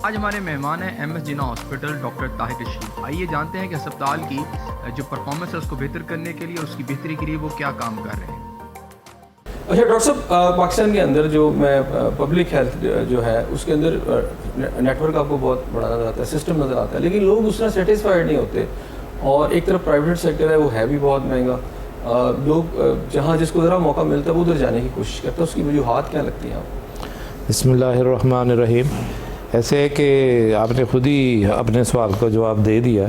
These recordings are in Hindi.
आज हमारे मेहमान हैं MS जिन्ना हॉस्पिटल डॉक्टर ताहिर रशीद। आइए जानते हैं कि अस्पताल की जो परफॉर्मेंस है उसको बेहतर करने के लिए और उसकी बेहतरी के लिए वो क्या काम कर रहे हैं। अच्छा डॉक्टर साहब, पाकिस्तान के अंदर जो मैं पब्लिक हेल्थ जो है उसके अंदर नेटवर्क आपको बहुत बड़ा नज़र आता है, सिस्टम नज़र आता है, लेकिन लोग उस तरह सेटिस्फाइड नहीं होते। और एक तरफ प्राइवेट सेक्टर है, वो है भी बहुत महंगा। लोग जहाँ जिसको ज़रा मौका मिलता है वो उधर जाने की कोशिश करते हैं। उसकी वजूहात क्या लगती हैं आपको? बिस्मिल्लाहिर्रहमानिर्रहीम। ऐसे है कि आपने खुद ही अपने सवाल का जवाब दे दिया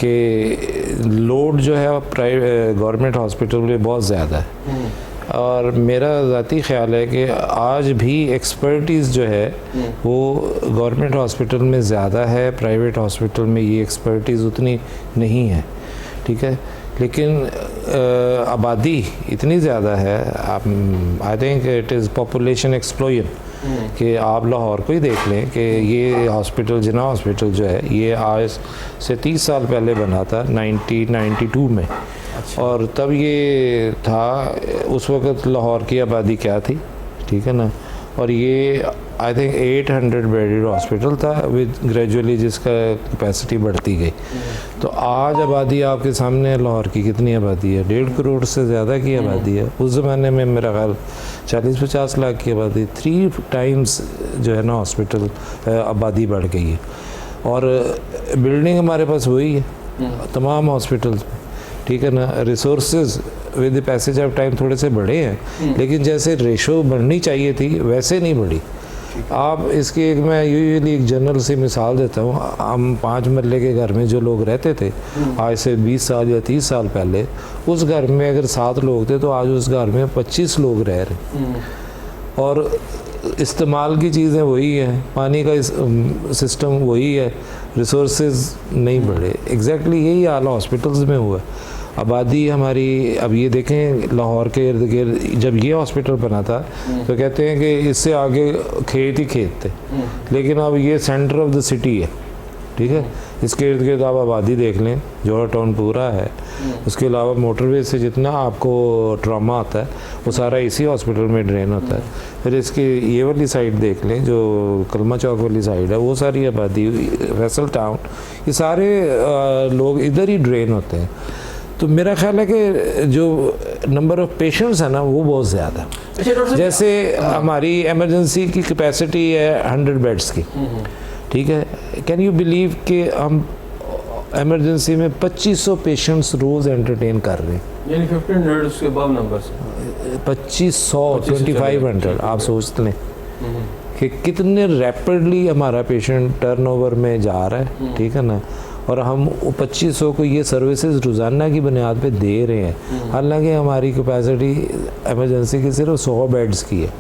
कि लोड जो है प्राइवेट गवर्नमेंट हॉस्पिटल में बहुत ज़्यादा है। और मेरा ज़ाती ख़्याल है कि आज भी एक्सपर्टीज़ जो है वो गवर्नमेंट हॉस्पिटल में ज़्यादा है, प्राइवेट हॉस्पिटल में ये एक्सपर्टीज़ उतनी नहीं है। ठीक है, लेकिन आबादी इतनी ज़्यादा है, I think it is population explosion कि आप लाहौर को ही देख लें कि ये हॉस्पिटल जिन्ना हॉस्पिटल जो है ये आज से 30 साल पहले बना था 1992 में। अच्छा। और तब ये था, उस वक़्त लाहौर की आबादी क्या थी, ठीक है ना, और ये आई थिंक 800 बेडेड हॉस्पिटल था विद ग्रेजुअली जिसका कैपेसिटी बढ़ती गई। तो आज आबादी आपके सामने लाहौर की कितनी आबादी है? 1.5 करोड़ से ज़्यादा की आबादी है। उस ज़माने में मेरा ख्याल 40-50 लाख की आबादी, 3 टाइम्स जो है ना हॉस्पिटल आबादी बढ़ गई है। और बिल्डिंग हमारे पास वही है तमाम हॉस्पिटल्स में, ठीक है ना। Resources with the passage of time थोड़े से बढ़े हैं, लेकिन जैसे रेशो बढ़नी चाहिए थी वैसे नहीं बढ़ी। आप इसकी एक मैं यूजुअली एक जनरल सी मिसाल देता हूँ। हम 5 मरले के घर में जो लोग रहते थे आज से 20 साल या 30 साल पहले, उस घर में अगर 7 लोग थे तो आज उस घर में 25 लोग रह रहे। और इस्तेमाल की चीज़ें वही हैं, पानी का सिस्टम वही है, रिसोर्सेज नहीं बढ़े। एग्जैक्टली यही हाल हॉस्पिटल्स में हुआ। आबादी हमारी, अब ये देखें लाहौर के इर्द गिर्द जब ये हॉस्पिटल बना था तो कहते हैं कि इससे आगे खेत ही खेत थे, लेकिन अब ये सेंटर ऑफ द सिटी है, ठीक है। इसके इर्द गिर्द आप आबादी देख लें, जौहर टाउन पूरा है। उसके अलावा मोटरवे से जितना आपको ट्रॉमा आता है वो सारा इसी हॉस्पिटल में ड्रेन होता है। फिर इसकी ये वाली साइड देख लें जो कलमा चौक वाली साइड है, वो सारी आबादी, फैसल टाउन, ये सारे लोग इधर ही ड्रेन होते हैं। तो मेरा ख्याल है कि जो नंबर ऑफ़ पेशेंट्स है ना वो बहुत ज़्यादा है। जैसे हमारी एमरजेंसी की कैपेसिटी है 100 बेड्स की, ठीक है। कैन यू बिलीव कि हम एमरजेंसी में 2500 पेशेंट्स रोज़ एंटरटेन कर रहे हैं, यानी 1500 के above numbers 2500 2500 आप सोच लें कि कितने रैपिडली हमारा पेशेंट टर्नओवर में जा रहा है, ठीक है ना। और हम 2500 को ये सर्विसेज रोज़ाना की बुनियाद पे दे रहे हैं। हालांकि हमारी कैपेसिटी एमरजेंसी की सिर्फ 100 बेड्स की है,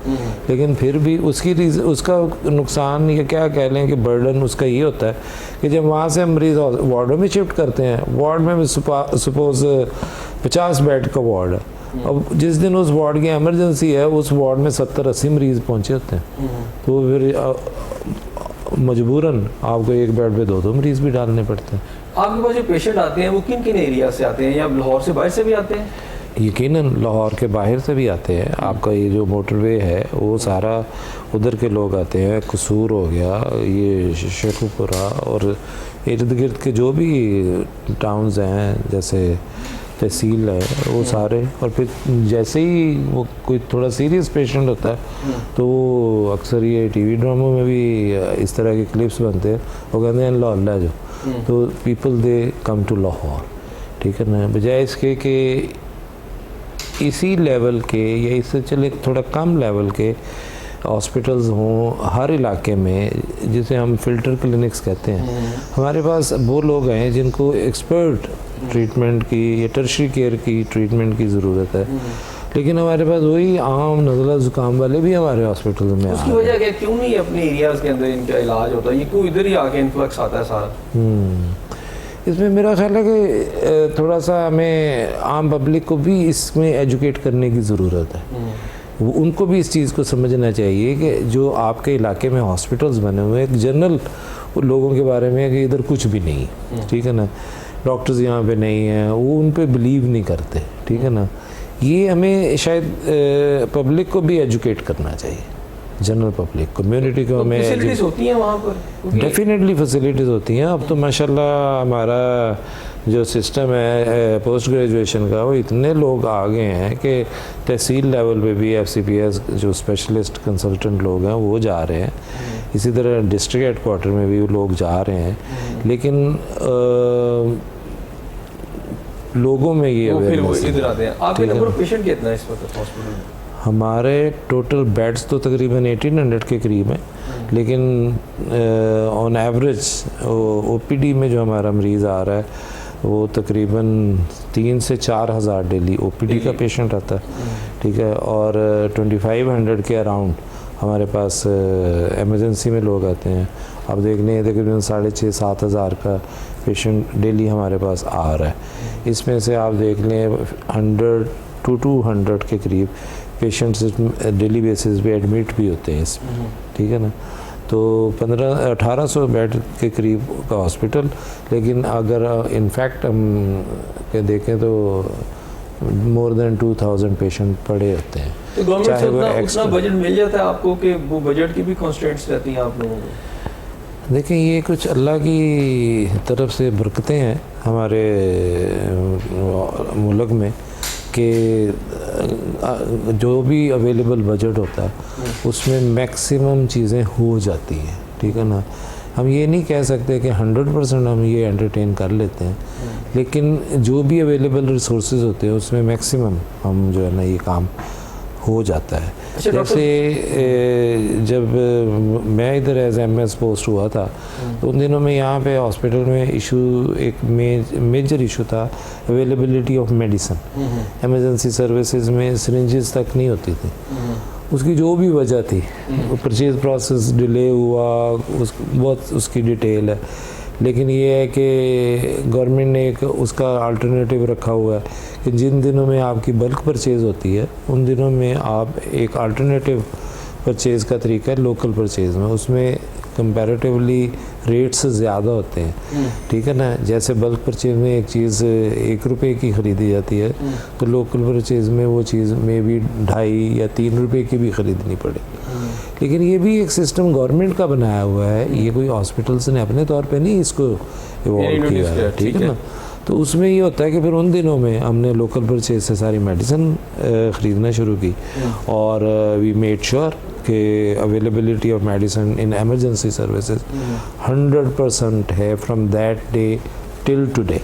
लेकिन फिर भी उसका नुकसान या क्या कह लें कि बर्डन उसका ये होता है कि जब वहाँ से हम मरीज़ वार्डों में शिफ्ट करते हैं, वार्ड में सपोज 50 बेड का वार्ड है, अब जिस दिन उस वार्ड की एमरजेंसी है उस वार्ड में 70-80 मरीज़ पहुँचे होते हैं, तो फिर मजबूरन आपको एक बेड पे 2-2 मरीज़ भी डालने पड़ते हैं। आपके पास जो पेशेंट आते हैं वो किन किन एरिया से आते हैं, या लाहौर से बाहर से भी आते हैं? यकीनन लाहौर के बाहर से भी आते हैं। आपका ये जो मोटरवे है वो सारा उधर के लोग आते हैं, कसूर हो गया, ये शेखुपुरा और इर्द गिर्द के जो भी टाउन्स हैं जैसे तहसील है वो सारे। और फिर जैसे ही वो कोई थोड़ा सीरियस पेशेंट होता है तो वो अक्सर ये टीवी ड्रामों में भी इस तरह के क्लिप्स बनते हैं, वो कहते हैं लाहौर जो, तो people they come to Lahore, ठीक है ना। बजाय इसके कि इसी लेवल के या इससे चले थोड़ा कम लेवल के हॉस्पिटल्स हों हर इलाके में, जिसे हम फ़िल्टर क्लिनिक्स कहते हैं। हमारे पास वो लोग हैं जिनको एक्सपर्ट ट्रीटमेंट की या टर्शरी केयर की ट्रीटमेंट की ज़रूरत है, लेकिन हमारे पास वही आम नज़ला ज़ुकाम वाले भी हमारे हॉस्पिटल में। उसकी वजह क्या, क्यों नहीं अपने एरियाज़ के अंदर इनका इलाज होता है, ये क्यों इधर ही आके इन्फ्लक्स आता है सारा? इसमें मेरा ख्याल है कि थोड़ा सा हमें आम पब्लिक को भी इसमें एजुकेट करने की ज़रूरत है। उनको भी इस चीज़ को समझना चाहिए कि जो आपके इलाके में हॉस्पिटल्स बने हुए हैं, एक जनरल लोगों के बारे में कि इधर कुछ भी नहीं है, ठीक है ना, डॉक्टर्स यहाँ पे नहीं हैं, वो उन पे बिलीव नहीं करते, ठीक है ना। ये हमें शायद पब्लिक को भी एजुकेट करना चाहिए। जनरल पब्लिक कम्युनिटी को हमें फैसिलिटीज होती हैं वहाँ पर? डेफिनेटली फैसिलिटीज़ होती हैं। अब तो माशाल्लाह हमारा जो सिस्टम है पोस्ट ग्रेजुएशन का वो इतने लोग आ गए हैं कि तहसील लेवल पे भी FCPS जो स्पेशलिस्ट कंसल्टेंट लोग हैं वो जा रहे हैं, इसी तरह डिस्ट्रिक्ट हेडक्वार्टर में भी लोग जा रहे हैं, लेकिन लोगों में ये फिर वो awareness है। इधर आते हैं। आपके ठीक है। नंबर ऑफ पेशेंट कितना है इस वक्त हॉस्पिटल में? हमारे टोटल बेड्स तो तकरीबन 1800 के करीब हैं, लेकिन ऑन एवरेज OPD में जो हमारा मरीज़ आ रहा है वो तकरीबन 3 से 4 हज़ार डेली OPD का पेशेंट आता है, ठीक है, और 2500 के अराउंड हमारे पास एमरजेंसी में लोग आते हैं। अब देख लें तकरीबन 6,500-7 हज़ार का पेशेंट डेली हमारे पास आ रहा है। इसमें से आप देख लें 100 to 200 के करीब पेशेंट्स डेली बेसिस पे एडमिट भी होते हैं इसमें, ठीक है ना। तो 1800 बेड के करीब का हॉस्पिटल, लेकिन अगर इनफैक्ट हम देखें तो मोर देन 2000 पेशेंट पड़े होते हैं। तो गवर्नमेंट से उतना बजट मिल जाता है आपको कि वो बजट की भी कॉन्स्टेंट्स रहती हैं आप लोगों को? देखें ये कुछ अल्लाह की तरफ से बरकतें हैं हमारे मुल्क में कि जो भी अवेलेबल बजट होता है उसमें मैक्सिमम चीज़ें हो जाती हैं, ठीक है ना। हम ये नहीं कह सकते कि 100% हम ये एंटरटेन कर लेते हैं, लेकिन जो भी अवेलेबल रिसोर्सेज होते हैं उसमें मैक्सिमम हम जो है ना ये काम हो जाता है। जैसे जब मैं इधर एज MS पोस्ट हुआ था तो उन दिनों में यहाँ पे हॉस्पिटल में इशू एक मेजर इशू था availability of medicine. Emergency services में सिरिंजेस तक नहीं होती थी, उसकी जो भी वजह थी, परचेज प्रोसेस डिले हुआ, बहुत उसकी डिटेल है, लेकिन ये है कि गवर्नमेंट ने एक उसका अल्टरनेटिव रखा हुआ है कि जिन दिनों में आपकी बल्क परचेज़ होती है उन दिनों में आप एक अल्टरनेटिव परचेज़ का तरीका है लोकल परचेज़ में, उसमें कंपैरेटिवली रेट्स ज़्यादा होते हैं, ठीक है ना। जैसे बल्क परचेज़ में एक चीज़ 1 रुपये की ख़रीदी जाती है तो लोकल परचेज़ में वो चीज़ में भी 2.5 या 3 रुपये की भी ख़रीदनी पड़े। लेकिन ये भी एक सिस्टम गवर्नमेंट का बनाया हुआ है, ये कोई हॉस्पिटल्स ने अपने तौर पे नहीं इसको इवॉल्व किया है, ठीक है ना। तो उसमें ये होता है कि फिर उन दिनों में हमने लोकल परचेज से सारी मेडिसिन ख़रीदना शुरू की और वी मेड श्योर कि availability of medicine in emergency services 100% है from that day till today,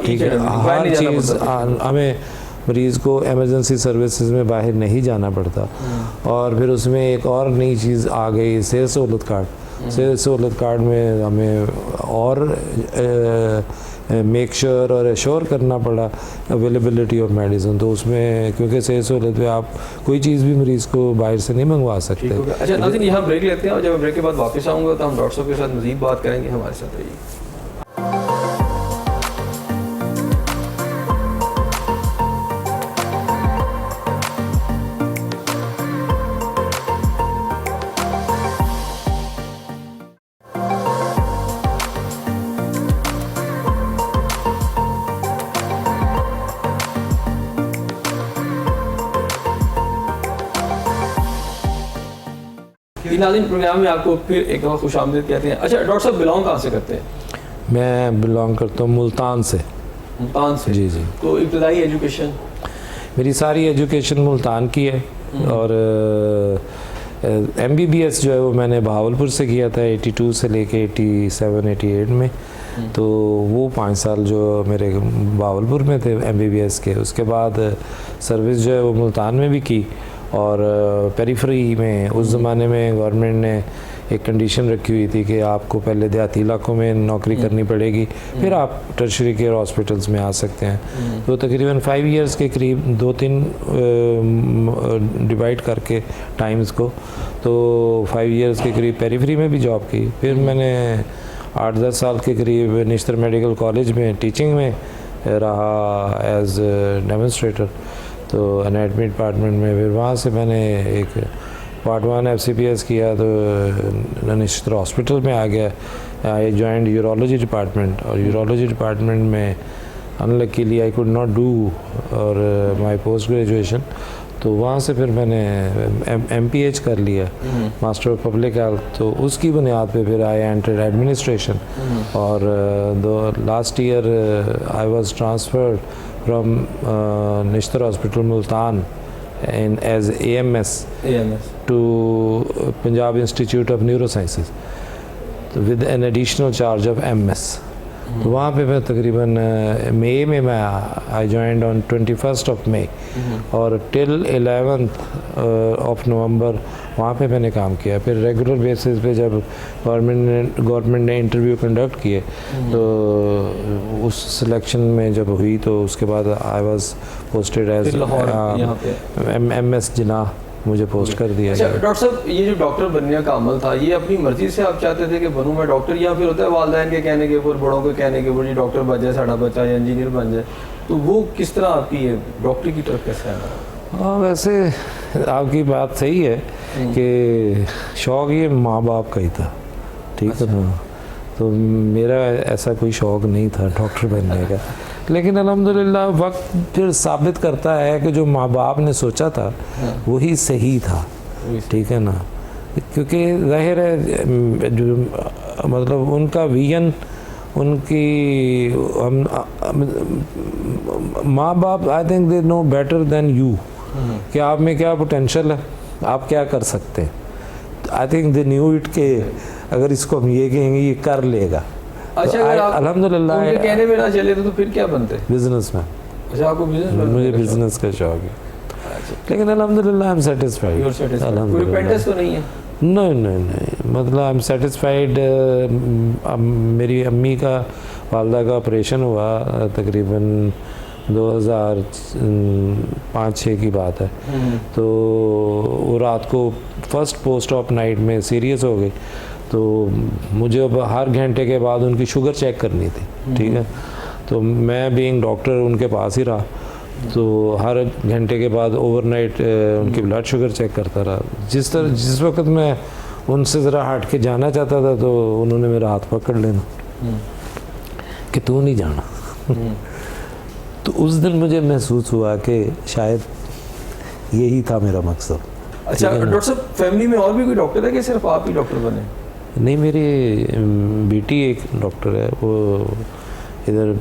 ठीक है। हर चीज़ हमें मरीज़ को एमरजेंसी सर्विसेज में बाहर नहीं जाना पड़ता। और फिर उसमें एक और नई चीज़ आ गई सेहत सहूलत कार्ड। सेहत सहूलत कार्ड में हमें और मेक श्योर और एश्योर करना पड़ा अवेलेबिलिटी ऑफ मेडिसिन। तो उसमें क्योंकि सेहत सहूलत पे आप कोई चीज़ भी मरीज़ को बाहर से नहीं मंगवा सकते। अच्छा नाज़रीन, यहाँ ब्रेक लेते हैं और जब ब्रेक के बाद वापस आऊँगा तो हम डॉक्टर साहब के साथ मज़ीद बात करेंगे। हमारे साथ रहिए। नाज़रीन, प्रोग्राम में आपको फिर एक दफ़ा खुशामदीद कहते हैं। अच्छा डॉक्टर साहब, बिलोंग कहाँ से करते हैं? मैं बिलोंग करता हूँ मुल्तान से। मुल्तान से? जी जी। तो इब्तदाई एजुकेशन? मेरी सारी एजुकेशन मुल्तान की है और MBBS जो है वो मैंने बहावलपुर से किया था 82 से लेके 87-88 में। तो वो 5 साल जो मेरे बहावलपुर में थे MBBS के, उसके बाद सर्विस जो है वो मुल्तान में भी की। और पेरीफरी में उस ज़माने में गवर्नमेंट ने एक कंडीशन रखी हुई थी कि आपको पहले देहाती इलाकों में नौकरी करनी पड़ेगी, फिर आप टर्शरी केयर हॉस्पिटल्स में आ सकते हैं। तो तकरीबन 5 इयर्स के करीब 2-3 डिवाइड करके टाइम्स को, तो 5 इयर्स के करीब पेरीफरी में भी जॉब की। फिर मैंने 8-10 साल के करीब निश्तर मेडिकल कॉलेज में टीचिंग में रहा एज डेमोन्स्ट्रेटर, तो एनाटमी डिपार्टमेंट में। फिर वहाँ से मैंने एक पार्ट 1 FCPS किया तो निश्तर हॉस्पिटल में आ गया। आई जॉइंड यूरोलॉजी डिपार्टमेंट और यूरोलॉजी डिपार्टमेंट में unluckily I could not do और माय पोस्ट ग्रेजुएशन। तो वहाँ से फिर मैंने MPH कर लिया, मास्टर ऑफ पब्लिक हेल्थ। तो उसकी बुनियाद पे फिर आई एंटर्ड एडमिनिस्ट्रेशन, और last year I was transferred from Nishtar hospital Multan in as AMS to Punjab Institute of Neurosciences with an additional charge of MS। तो वहाँ पे मैं तकरीबन मई में मैं I joined on 21st of May, और टिल 11th of November वहाँ पे मैंने काम किया। फिर रेगुलर बेसिस पे जब गवर्नमेंट ने इंटरव्यू कंडक्ट किए तो उस सिलेक्शन में जब हुई तो उसके बाद I was posted as MS Jinnah, मुझे पोस्ट कर दिया अच्छा गया। डॉक्टर साहब, ये जो डॉक्टर बनने का अमल था, ये अपनी मर्जी से आप चाहते थे कि बनूं मैं डॉक्टर, या फिर होता है वालिदैन के कहने के ऊपर, बड़ों के कहने के ऊपर जी डॉक्टर बन जाए साड़ा बच्चा या इंजीनियर बन जाए, तो वो किस तरह आपकी ये डॉक्टरी की तरफ कैसे आना? हाँ, वैसे आपकी बात सही है कि शौक़ ये माँ बाप का ही था, ठीक है ना। तो मेरा ऐसा कोई शौक़ नहीं था डॉक्टर बनने का, लेकिन अल्हम्दुलिल्लाह वक्त फिर साबित करता है कि जो माँ बाप ने सोचा था वही सही था, ठीक है ना। क्योंकि जाहिर है जो मतलब उनका विजन, उनकी माँ बाप I think they know better than you कि आप में क्या पोटेंशियल है, आप क्या कर सकते हैं। I think they knew it के अगर इसको हम ये कहेंगे ये कर लेगा। अच्छा, तो अगर आप अल्हम्दुलिल्लाह उनके कहने में ना चले तो फिर क्या बनते? बिजनेसमैन। अच्छा, आपको बिजनेस, मुझे बिजनेस का शौक है, लेकिन अल्हम्दुलिल्लाह आई एम सेटिस्फाइड। कोई रिपेंटेंस तो नहीं है? नहीं, मतलब आई एम सेटिस्फाइड। मेरी अम्मी का, वालदा का ऑपरेशन हुआ तकरीबन 2005-06 की बात है। तो वो रात को फर्स्ट पोस्ट ऑफ नाइट में सीरियस हो गई, तो मुझे अब हर घंटे के बाद उनकी शुगर चेक करनी थी, ठीक है। तो मैं बीइंग डॉक्टर उनके पास ही रहा, तो हर घंटे के बाद ओवरनाइट उनकी ब्लड शुगर चेक करता रहा। जिस वक्त मैं उनसे ज़रा हट के जाना चाहता था तो उन्होंने मेरा हाथ पकड़ लेना कि तू नहीं जाना। तो उस दिन मुझे महसूस हुआ कि शायद यही था मेरा मकसद। अच्छा डॉक्टर साहब, फैमिली में और भी कोई डॉक्टर है कि सिर्फ आप ही डॉक्टर बने? नहीं, मेरी बेटी एक डॉक्टर है, वो इधर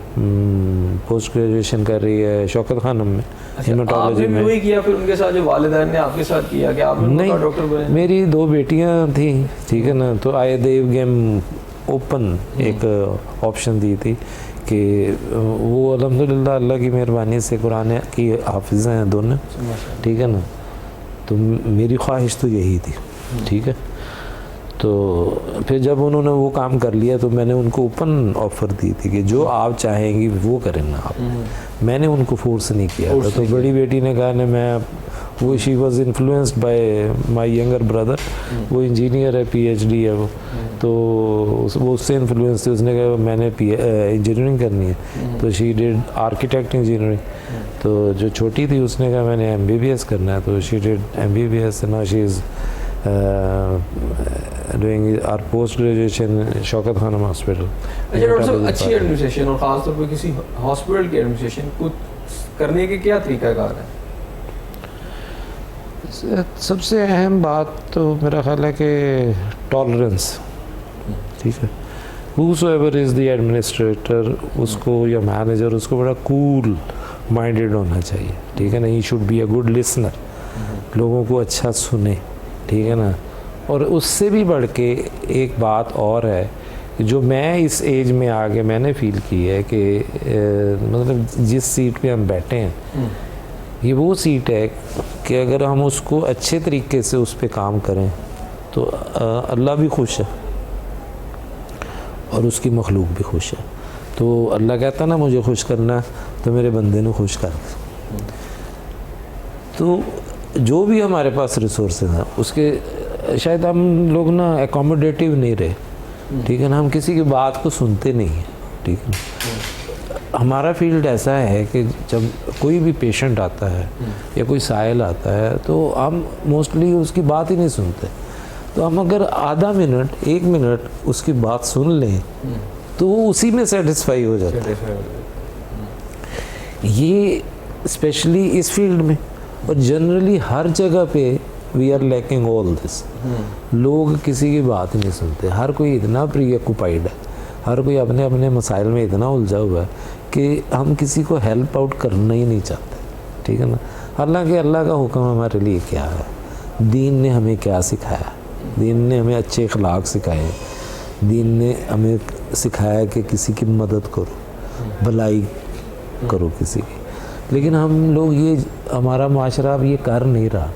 पोस्ट ग्रेजुएशन कर रही है शौकत खानम में, हेमाटोलॉजी में। वही किया फिर उनके साथ जो वालिदैन ने आपके साथ किया कि आप नहीं, डॉक्टर बने? मेरी 2 बेटियां थी, ठीक है ना। तो आई देव गेम ओपन एक ऑप्शन दी थी कि वो अल्हम्दुलिल्लाह अल्लाह की मेहरबानी से कुरान की हाफिज़ हैं दोनों, ठीक है ना। तो मेरी ख्वाहिश तो यही थी, ठीक है। तो फिर जब उन्होंने वो काम कर लिया तो मैंने उनको ओपन ऑफ़र दी थी कि जो आप चाहेंगी वो करें ना आप। मैंने उनको फोर्स नहीं किया था। तो बड़ी बेटी ने कहा मैं वो she was influenced by my younger brother, वो इंजीनियर है, PhD है वो, तो वो उससे इन्फ्लुएंस थी। उसने कहा मैंने इंजीनियरिंग करनी है, तो शी डिड आर्किटेक्ट इंजीनियरिंग। तो जो छोटी थी उसने कहा मैंने MBBS करना है, तो she did MBBS। Now she is doing our post graduation Shaukat Khanum hospital. अच्छा डॉक्टर साहब, अच्छी एडमिनिस्ट्रेशन और ख़ास तौर पर किसी हॉस्पिटल की एडमिनिस्ट्रेशन को करने के क्या तरीक़ाकार है? सबसे अहम बात तो मेरा ख्याल है कि टॉलरेंस, ठीक है। हूसोएवर इज़ द एडमिनिस्ट्रेटर, उसको या मैनेजर, उसको बड़ा कूल माइंडेड होना चाहिए, ठीक है ना। He should be a good listener, लोगों को अच्छा सुने, ठीक है ना। और उससे भी बढ़ के एक बात और है जो मैं इस एज में आगे मैंने फील की है कि मतलब जिस सीट पे हम बैठे हैं ये वो सीट है कि अगर हम उसको अच्छे तरीके से उस पर काम करें तो अल्लाह भी खुश है और उसकी मखलूक भी खुश है। तो अल्लाह कहता ना मुझे खुश करना तो मेरे बंदे ने खुश कर दे। तो जो भी हमारे पास रिसोर्सेज हैं उसके शायद हम लोग ना एकोमोडेटिव नहीं रहे, ठीक है ना। हम किसी की बात को सुनते नहीं हैं, ठीक है ना। हमारा फील्ड ऐसा है कि जब कोई भी पेशेंट आता है या कोई साइल आता है तो हम मोस्टली उसकी बात ही नहीं सुनते। तो हम अगर आधा मिनट 1 मिनट उसकी बात सुन लें तो वो उसी में सेटिस्फाई हो जाता है। ये स्पेशली इस फील्ड में और जनरली हर जगह पे we are lacking all this. लोग किसी की बात नहीं सुनते, हर कोई इतना प्रीऑक्युपाइड है, हर कोई अपने अपने मसाइल में इतना उलझा हुआ है कि हम किसी को हेल्प आउट करना ही नहीं चाहते, ठीक है ना। हालांकि अल्लाह का हुक्म हमारे लिए क्या है, दीन ने हमें क्या सिखाया, दीन ने हमें अच्छे अखलाक सिखाए, दीन ने हमें सिखाया कि किसी की मदद करो, भलाई करो किसी की। लेकिन हम लोग ये, हमारा माशरा अब ये कर नहीं रहा,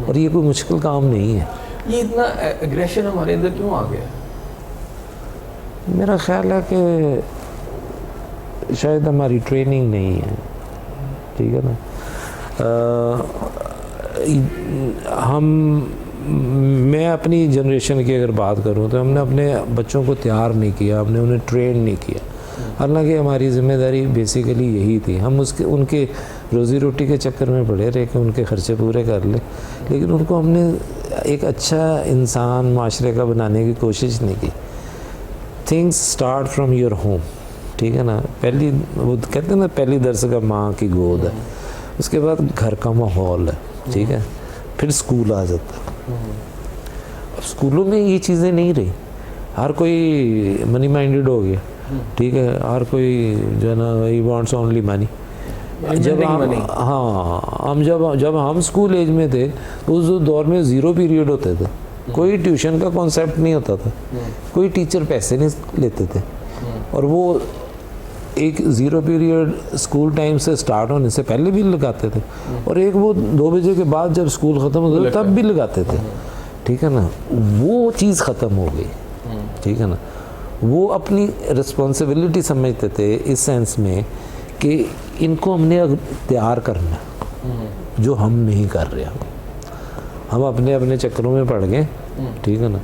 और ये कोई मुश्किल काम नहीं है। ये इतना एग्रेशन हमारे अंदर क्यों आ गया? मेरा ख्याल है कि शायद हमारी ट्रेनिंग नहीं है, ठीक है ना। मैं अपनी जनरेशन की अगर बात करूं तो हमने अपने बच्चों को तैयार नहीं किया, हमने उन्हें ट्रेन नहीं किया। हालांकि हमारी ज़िम्मेदारी बेसिकली यही थी, हम उनके रोज़ी रोटी के चक्कर में पड़े रहे कि उनके खर्चे पूरे कर ले, लेकिन उनको हमने एक अच्छा इंसान माशरे का बनाने की कोशिश नहीं की। Things start from your home, ठीक है ना। पहली, वो कहते हैं ना, पहली दरसगाह माँ की गोद है, उसके बाद घर का माहौल है, ठीक है, फिर स्कूल आ जाता है। अब स्कूलों में ये चीज़ें नहीं रही, हर कोई मनी माइंडेड हो गया, ठीक है, हर कोई जो है ना, ही वांट्स ओनली मनी। जब हम जब हम स्कूल एज में थे तो उस दौर में ज़ीरो पीरियड होते थे, कोई ट्यूशन का कॉन्सेप्ट नहीं होता था, कोई टीचर पैसे नहीं लेते थे, और वो एक ज़ीरो पीरियड स्कूल टाइम से स्टार्ट होने से पहले भी लगाते थे, और एक वो 2 बजे के बाद जब स्कूल ख़त्म होता था तब भी लगाते थे, ठीक है ना। वो चीज़ ख़त्म हो गई, ठीक है ना। वो अपनी रिस्पॉन्सिबिलिटी समझते थे इस सेंस में कि इनको हमने तैयार करना, जो हम नहीं कर रहे, हम अपने अपने चक्करों में पड़ गए, ठीक है ना,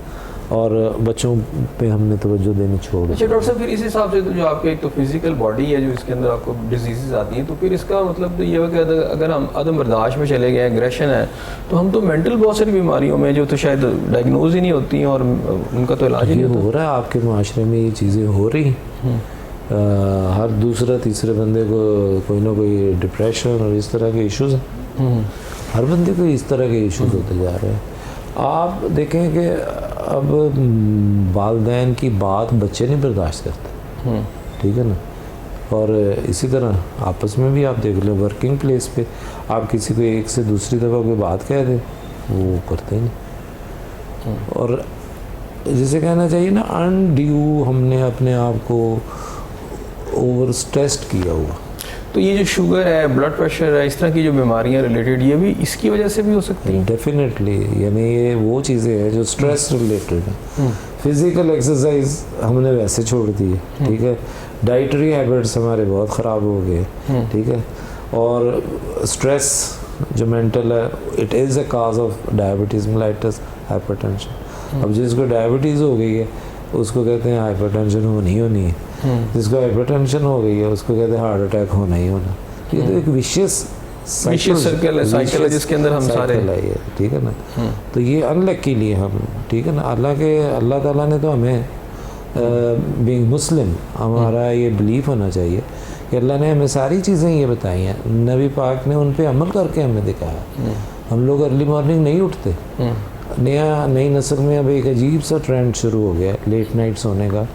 और बच्चों पे हमने तवज्जो देनी छोड़ दी। अच्छा डॉक्टर साहब, फिर इस हिसाब से तो जो आपके एक तो फिजिकल बॉडी है जो इसके अंदर आपको डिजीज़ आती हैं, तो फिर इसका मतलब तो ये है कि अगर हम अदम बर्दाश्त में चले गए, एग्रेशन है, तो हम तो मेंटल बहुत सारी बीमारियों में जो तो शायद डायग्नोज ही नहीं होती हैं और उनका तो इलाज ही नहीं हो रहा है। आपके माशरे में ये चीज़ें हो रही, हर दूसरा तीसरे बंदे को कोई ना कोई डिप्रेशन और इस तरह के इश्यूज़ हैं, हर बंदे को इस तरह के इश्यूज़ होते जा रहे हैं। आप देखें कि अब वालिदैन की बात बच्चे नहीं बर्दाश्त करते, ठीक है ना। और इसी तरह आपस में भी आप देख लो, वर्किंग प्लेस पे आप किसी को एक से दूसरी दफ़ा कोई बात कह दें, वो करते नहीं। और जिसे कहना चाहिए ना, अनड्यू हमने अपने आप को ओवर स्ट्रेस्ड किया हुआ। तो ये जो शुगर है, ब्लड प्रेशर है, इस तरह की जो बीमारियां रिलेटेड, ये भी इसकी वजह से भी हो सकती हैं? डेफिनेटली, यानी ये वो चीज़ें हैं जो स्ट्रेस रिलेटेड है। फिज़िकल एक्सरसाइज हमने वैसे छोड़ दी है, ठीक है, डाइटरी हैबिट्स हमारे बहुत ख़राब हो गए, ठीक है, और स्ट्रेस जो मेंटल है, it is a cause of diabetes mellitus, hypertension. अब जिसको डायबिटीज़ हो गई है उसको कहते हैं हाइपरटेंशन होनी है, जिसको हाइपरटेंशन हो गई है उसको कहते हैं हार्ट अटैक होना ही होना। ये तो एक विशियस सर्कल है जिसके अंदर हम सारे है, ठीक है ना। तो ये अनलकीली हम, ठीक है ना, अल्लाह ताला ने तो हमें बीइंग मुस्लिम हमारा ये बिलीफ होना चाहिए कि अल्लाह ने हमें सारी चीज़ें ये बताई हैं, नबी पाक ने उन पे अमल करके हमें दिखाया। हम लोग अर्ली मॉर्निंग नहीं उठते, नई नस्ल में अब एक अजीब सा ट्रेंड शुरू हो गया लेट नाइट सोने का,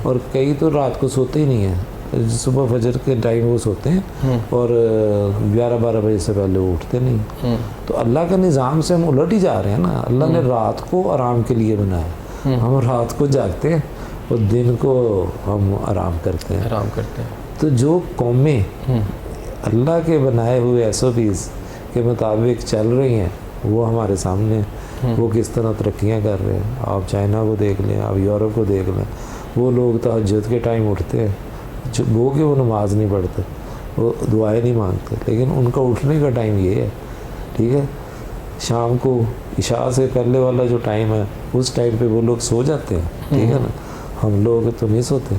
और कई तो रात को सोते ही नहीं हैं, सुबह फजर के टाइम वो सोते हैं और 11-12 बजे से पहले वो उठते नहीं। तो अल्लाह का निज़ाम से हम उलट ही जा रहे हैं ना। अल्लाह ने रात को आराम के लिए बनाया, हम रात को जागते हैं और दिन को हम आराम करते हैं। तो जो कौमें अल्लाह के बनाए हुए SOPs के मुताबिक चल रही हैं वो हमारे सामने, वो किस तरह तरक्कियाँ कर रहे हैं। आप चाइना को देख लें, आप यूरोप को देख लें, वो लोग तहज्जुद के टाइम उठते हैं, वो कि वो नमाज नहीं पढ़ते, वो दुआएं नहीं मांगते, लेकिन उनका उठने का टाइम ये है, ठीक है। शाम को इशा से पहले वाला जो टाइम है उस टाइम पे वो लोग सो जाते हैं, ठीक है ना, हम लोग तो नहीं सोते,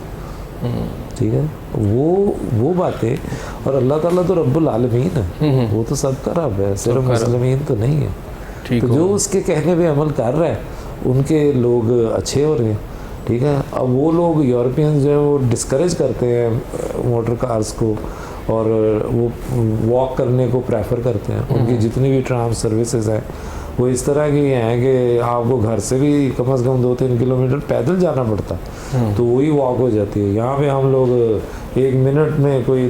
ठीक है। वो बातें, और अल्लाह ताला तो रब्बुल आलमीन है, वो तो सबका रब है, सिर्फ मुस्लिमीन तो नहीं है। तो जो उसके कहने पे अमल कर रहा है उनके लोग अच्छे हो रहे हैं, ठीक है। अब वो लोग यूरोपियन जो है वो डिस्करेज करते हैं मोटर कार्स को और वो वॉक करने को प्रेफर करते हैं। उनकी जितनी भी ट्राम सर्विसेज हैं वो इस तरह की हैं कि आपको घर से भी कम से कम 2-3 किलोमीटर पैदल जाना पड़ता है, तो वही वॉक हो जाती है। यहाँ पे हम लोग 1 मिनट में कोई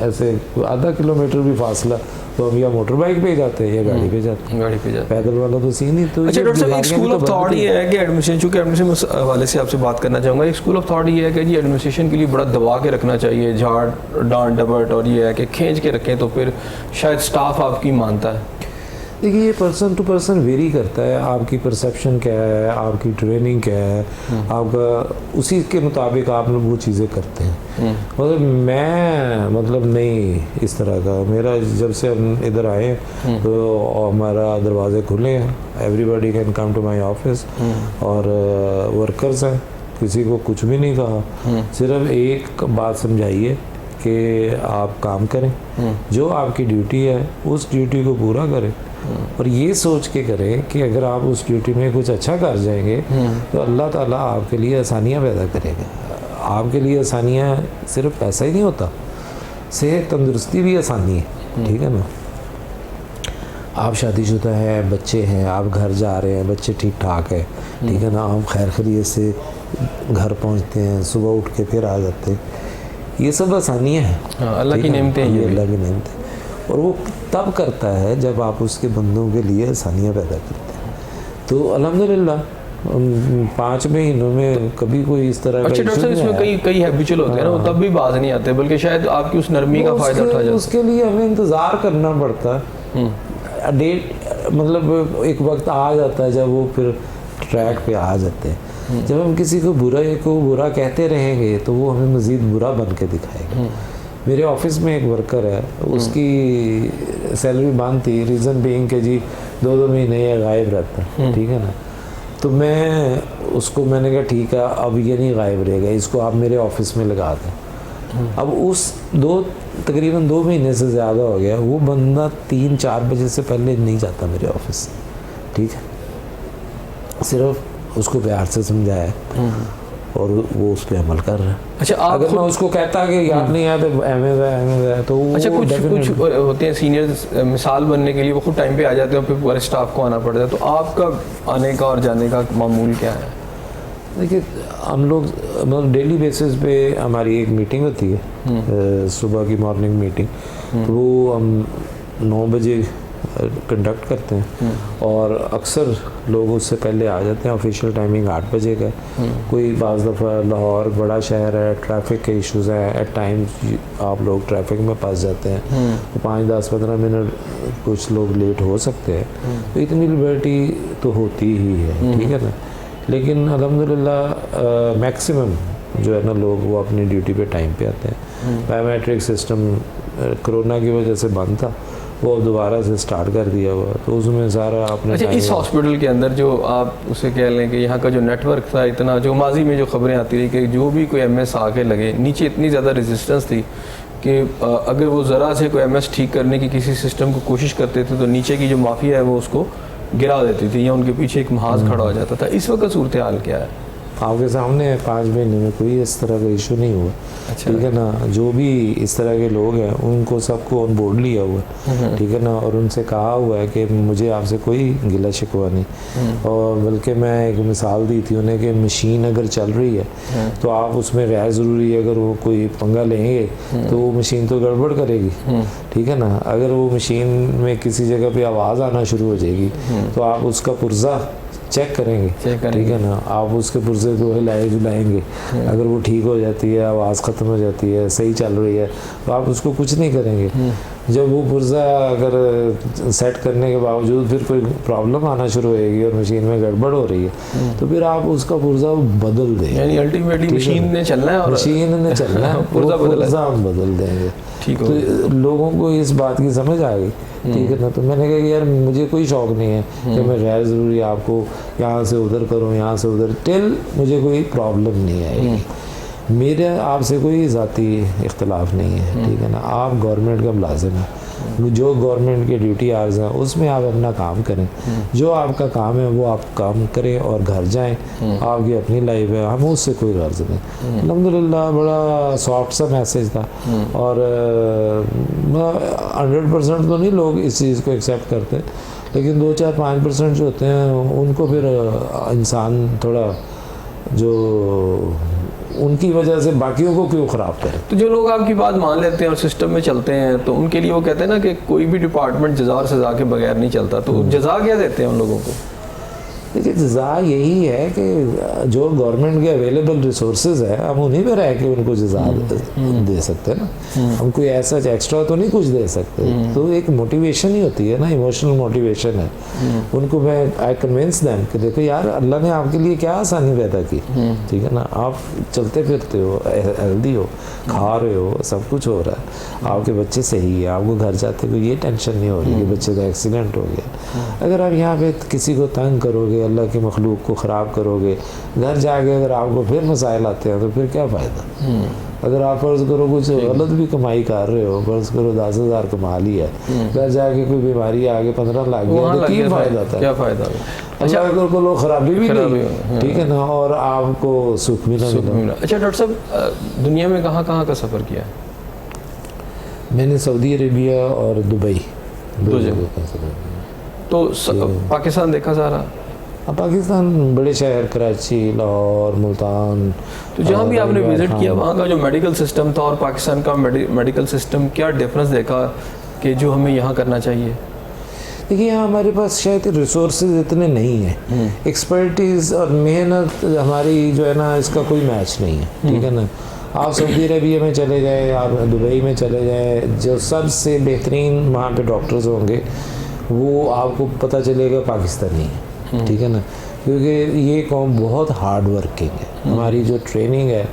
ऐसे आधा किलोमीटर भी फासला तो हम या मोटर बाइक पे जाते हैं या गाड़ी पे जाते हैं, पैदल वाला तो सीन ही। तो अच्छा डॉक्टर साहब, एक स्कूल ऑफ थॉट ये है कि एडमिनिस्ट्रेशन, चूँकि एडमिनिस्ट्रेशन के हवाले से आपसे बात करना चाहूँगा, एक स्कूल ऑफ थॉट ये है कि जी एडमिनिस्ट्रेशन के लिए बड़ा दबा के रखना चाहिए, झाड़ डांट डबट, और ये है कि खींच के रखें तो फिर शायद स्टाफ आपकी मानता है। देखिए ये पर्सन टू पर्सन वेरी करता है, आपकी परसेप्शन क्या है, आपकी ट्रेनिंग क्या है, आपका उसी के मुताबिक आप लोग वो चीज़ें करते हैं। मतलब मैं मतलब नहीं इस तरह का, मेरा जब से हम इधर आए तो हमारा दरवाजे खुले हैं, everybody can come to my office, और वर्कर्स हैं, किसी को कुछ भी नहीं कहा, सिर्फ एक बात समझाइए कि आप काम करें, जो आपकी ड्यूटी है उस ड्यूटी को पूरा करें, और ये सोच के करें कि अगर आप उस ड्यूटी में कुछ अच्छा कर जाएंगे तो अल्लाह ताला आपके लिए आसानियाँ पैदा करेगा। आपके लिए आसानियाँ सिर्फ पैसा ही नहीं होता, सेहत तंदुरुस्ती भी आसानी है, ठीक है ना। आप शादीशुदा हैं, बच्चे हैं, आप घर जा रहे हैं, बच्चे ठीक ठाक है, ठीक है ना, आप खैर खैरियत से घर पहुंचते हैं, सुबह उठ के फिर आ जाते हैं, ये सब आसानियाँ हैं, अल्लाह की नेमतें हैं, ये अल्लाह की नेमतें। और वो तब करता है जब आप उसके बंदों के लिए आसानियाँ पैदा करते हैं। तो अल्हम्दुलिल्लाह 5 महीनों में कभी कोई इस तरह अच्छा डॉक्टर साहब, इसमें कई हैबिचुअल होते हैं ना, वो तब भी बाज नहीं आते, बल्कि शायद आपकी उस नरमी का फ़ायदा उठा जाता है। उसके लिए हमें इंतज़ार करना पड़ता है, डेट मतलब एक वक्त आ जाता है जब वो फिर ट्रैक पे आ जाते हैं। जब हम किसी को बुरा कहते रहेंगे तो वो हमें मज़ीद बुरा बन के दिखाएगा। मेरे ऑफिस में एक वर्कर है, उसकी सैलरी बंद थी, रीज़न बीइंग कि जी 2-2 महीने ये गायब रहता है, ठीक है ना। तो मैंने कहा ठीक है, अब ये नहीं गायब रहेगा, इसको आप मेरे ऑफिस में लगा दें। अब उस तकरीबन 2 महीने से ज़्यादा हो गया, वो बंदा 3-4 बजे से पहले नहीं जाता मेरे ऑफिस, ठीक है। सिर्फ उसको प्यार से समझाया और वो उस पर अमल कर रहा है। अच्छा, अगर मैं उसको कहता कि याद नहीं आया तो एम तो अच्छा कुछ होते हैं सीनियर, मिसाल बनने के लिए वो खुद टाइम पे आ जाते हैं, फिर पूरे स्टाफ को आना पड़ता है, तो आपका आने का और जाने का मामूल क्या है? देखिए हम लोग मतलब डेली बेसिस पे हमारी एक मीटिंग होती है, सुबह की मॉर्निंग मीटिंग, तो वो हम 9 बजे कंडक्ट करते हैं, और अक्सर लोग उससे पहले आ जाते हैं। ऑफिशियल टाइमिंग 8 बजे का है। कोई बाज़ दफ़ा लाहौर बड़ा शहर है, ट्रैफिक के इश्यूज़ हैं, एट टाइम्स आप लोग ट्रैफिक में फंस जाते हैं, तो 5-10-15 मिनट कुछ लोग लेट हो सकते हैं, तो इतनी लिबर्टी तो होती ही है, ठीक है ना। लेकिन अल्हम्दुलिल्लाह मैक्सिमम जो है ना लोग वो अपनी ड्यूटी पे टाइम पे आते हैं। बायोमेट्रिक सिस्टम कोरोना की वजह से बंद था, वो दोबारा से स्टार्ट कर दिया हुआ, तो उसमें सारा अपने। अच्छा, इस हॉस्पिटल के अंदर जो आप उसे कह लें कि यहाँ का जो नेटवर्क था, इतना जो माजी में जो खबरें आती रही कि जो भी कोई एमएस आके लगे, नीचे इतनी ज़्यादा रेजिस्टेंस थी कि अगर वो ज़रा से कोई एमएस ठीक करने की किसी सिस्टम को कोशिश करते थे तो नीचे की जो माफिया है वो उसको गिरा देती थी, या उनके पीछे एक महाज खड़ा हो जाता था। इस वक्त सूरत हाल क्या है? आपके सामने 5 महीने में कोई इस तरह का इशू नहीं हुआ, अच्छा, ठीक है ना। जो भी इस तरह के लोग हैं उनको सबको ऑन बोर्ड लिया हुआ है, ठीक है ना, और उनसे कहा हुआ है कि मुझे आपसे कोई गिला शिकवा नहीं। और बल्कि मैं एक मिसाल दी थी उन्हें कि मशीन अगर चल रही है तो आप उसमें गैर ज़रूरी अगर वो कोई पंगा लेंगे तो वो मशीन तो गड़बड़ करेगी, ठीक है ना। अगर वो मशीन में किसी जगह पे आवाज़ आना शुरू हो जाएगी तो आप उसका पुर्जा चेक करेंगे, ठीक है ना। आप उसके पुर्जे को हिलाए जुलाएंगे, अगर वो ठीक हो जाती है, आवाज़ ख़त्म हो जाती है, सही चल रही है, तो आप उसको कुछ नहीं करेंगे। जब वो पुर्जा अगर सेट करने के बावजूद फिर कोई प्रॉब्लम आना शुरू होएगी और मशीन में गड़बड़ हो रही है तो फिर आप उसका पुर्जा बदल देंगे। यानी अल्टीमेटली मशीन ने चलना है, और मशीन ने चलना है, पुर्जा हम बदल देंगे। ठीक हो, तो लोगों को इस बात की समझ आ गई, ठीक है ना। तो मैंने कहा यार मुझे कोई शौक़ नहीं है कि मैं गैर ज़रूरी आपको यहाँ से उधर करूँ, यहाँ से उधर, टिल मुझे कोई प्रॉब्लम नहीं आएगी। मेरे आपसे कोई ज़ाती इख्तलाफ नहीं है, ठीक है ना। आप गवर्नमेंट का मुलाजिम है, जो गवर्नमेंट के ड्यूटी आवर्स हैं उसमें आप अपना काम करें, जो आपका काम है वो आप काम करें और घर जाएं, आपकी अपनी लाइफ है, हमें उससे कोई गर्ज नहीं। अल्हम्दुलिल्लाह बड़ा सॉफ्ट सा मैसेज था और 100% तो नहीं लोग इस चीज़ को एक्सेप्ट करते, लेकिन 2-4-5% जो होते हैं उनको फिर इंसान थोड़ा जो उनकी वजह से बाकियों को क्यों ख़राब करे। तो जो लोग आपकी बात मान लेते हैं और सिस्टम में चलते हैं तो उनके लिए वो कहते हैं ना कि कोई भी डिपार्टमेंट जज़ा और सज़ा के बगैर नहीं चलता, तो जज़ा क्या देते हैं उन लोगों को? देखिए जज़ा यही है कि जो गवर्नमेंट के अवेलेबल रिसोर्सेज है हम उन्हीं पर रह के उनको जज़ा दे सकते हैं ना, हम कोई ऐसा एक्स्ट्रा तो नहीं कुछ दे सकते। तो एक मोटिवेशन ही होती है ना, इमोशनल मोटिवेशन है। उनको मैं आई कन्विंस देम कि देखो यार अल्लाह ने आपके लिए क्या आसानी पैदा की, ठीक है ना, आप चलते फिरते हो, हेल्दी हो, खा रहे हो, सब कुछ हो रहा है, आपके बच्चे सही है, आपको घर जाते कोई ये टेंशन नहीं हो रही कि बच्चे का एक्सीडेंट हो गया। अगर आप यहाँ पे किसी को तंग करोगे, अल्लाह के मखलूक को ख़राब करोगे, घर जाके अगर आपको फिर मसाइल आते हैं तो फिर क्या फ़ायदा। अगर आप फ़र्ज़ करो कुछ गलत भी कमाई कर रहे हो, फ़र्ज़ करो 10,000 कमा लिया है, घर जाके कोई बीमारी आ गई 15 लाख गया तो क्या फ़ायदा था, क्या फ़ायदा। अच्छा अगर को लोग ख़राबी भी नहीं, ठीक है ना, और आपको सुख भी ना मिला। अच्छा डॉक्टर साहब, दुनिया में कहाँ कहाँ का सफ़र किया? मैंने सऊदी अरेबिया और दुबई, दो जगह का सफ़र। तो पाकिस्तान देखा सारा? पाकिस्तान बड़े शहर कराची, लाहौर, मुल्तान। तो जहाँ भी आपने विज़िट किया वहाँ का जो मेडिकल सिस्टम था और पाकिस्तान का मेडिकल सिस्टम, क्या डिफरेंस देखा कि जो हमें यहाँ करना चाहिए? देखिए यहाँ हमारे पास शायद रिसोर्सेज इतने नहीं हैं, एक्सपर्टीज़ और मेहनत हमारी जो है ना इसका कोई मैच नहीं है, ठीक है ना। आप सऊदी अरबिया में चले जाए, आप दुबई में चले जाए, जो सबसे बेहतरीन वहाँ पे डॉक्टर्स होंगे वो आपको पता चलेगा पाकिस्तानी है, ठीक है ना, क्योंकि ये कौम बहुत हार्ड वर्किंग है। हमारी जो ट्रेनिंग है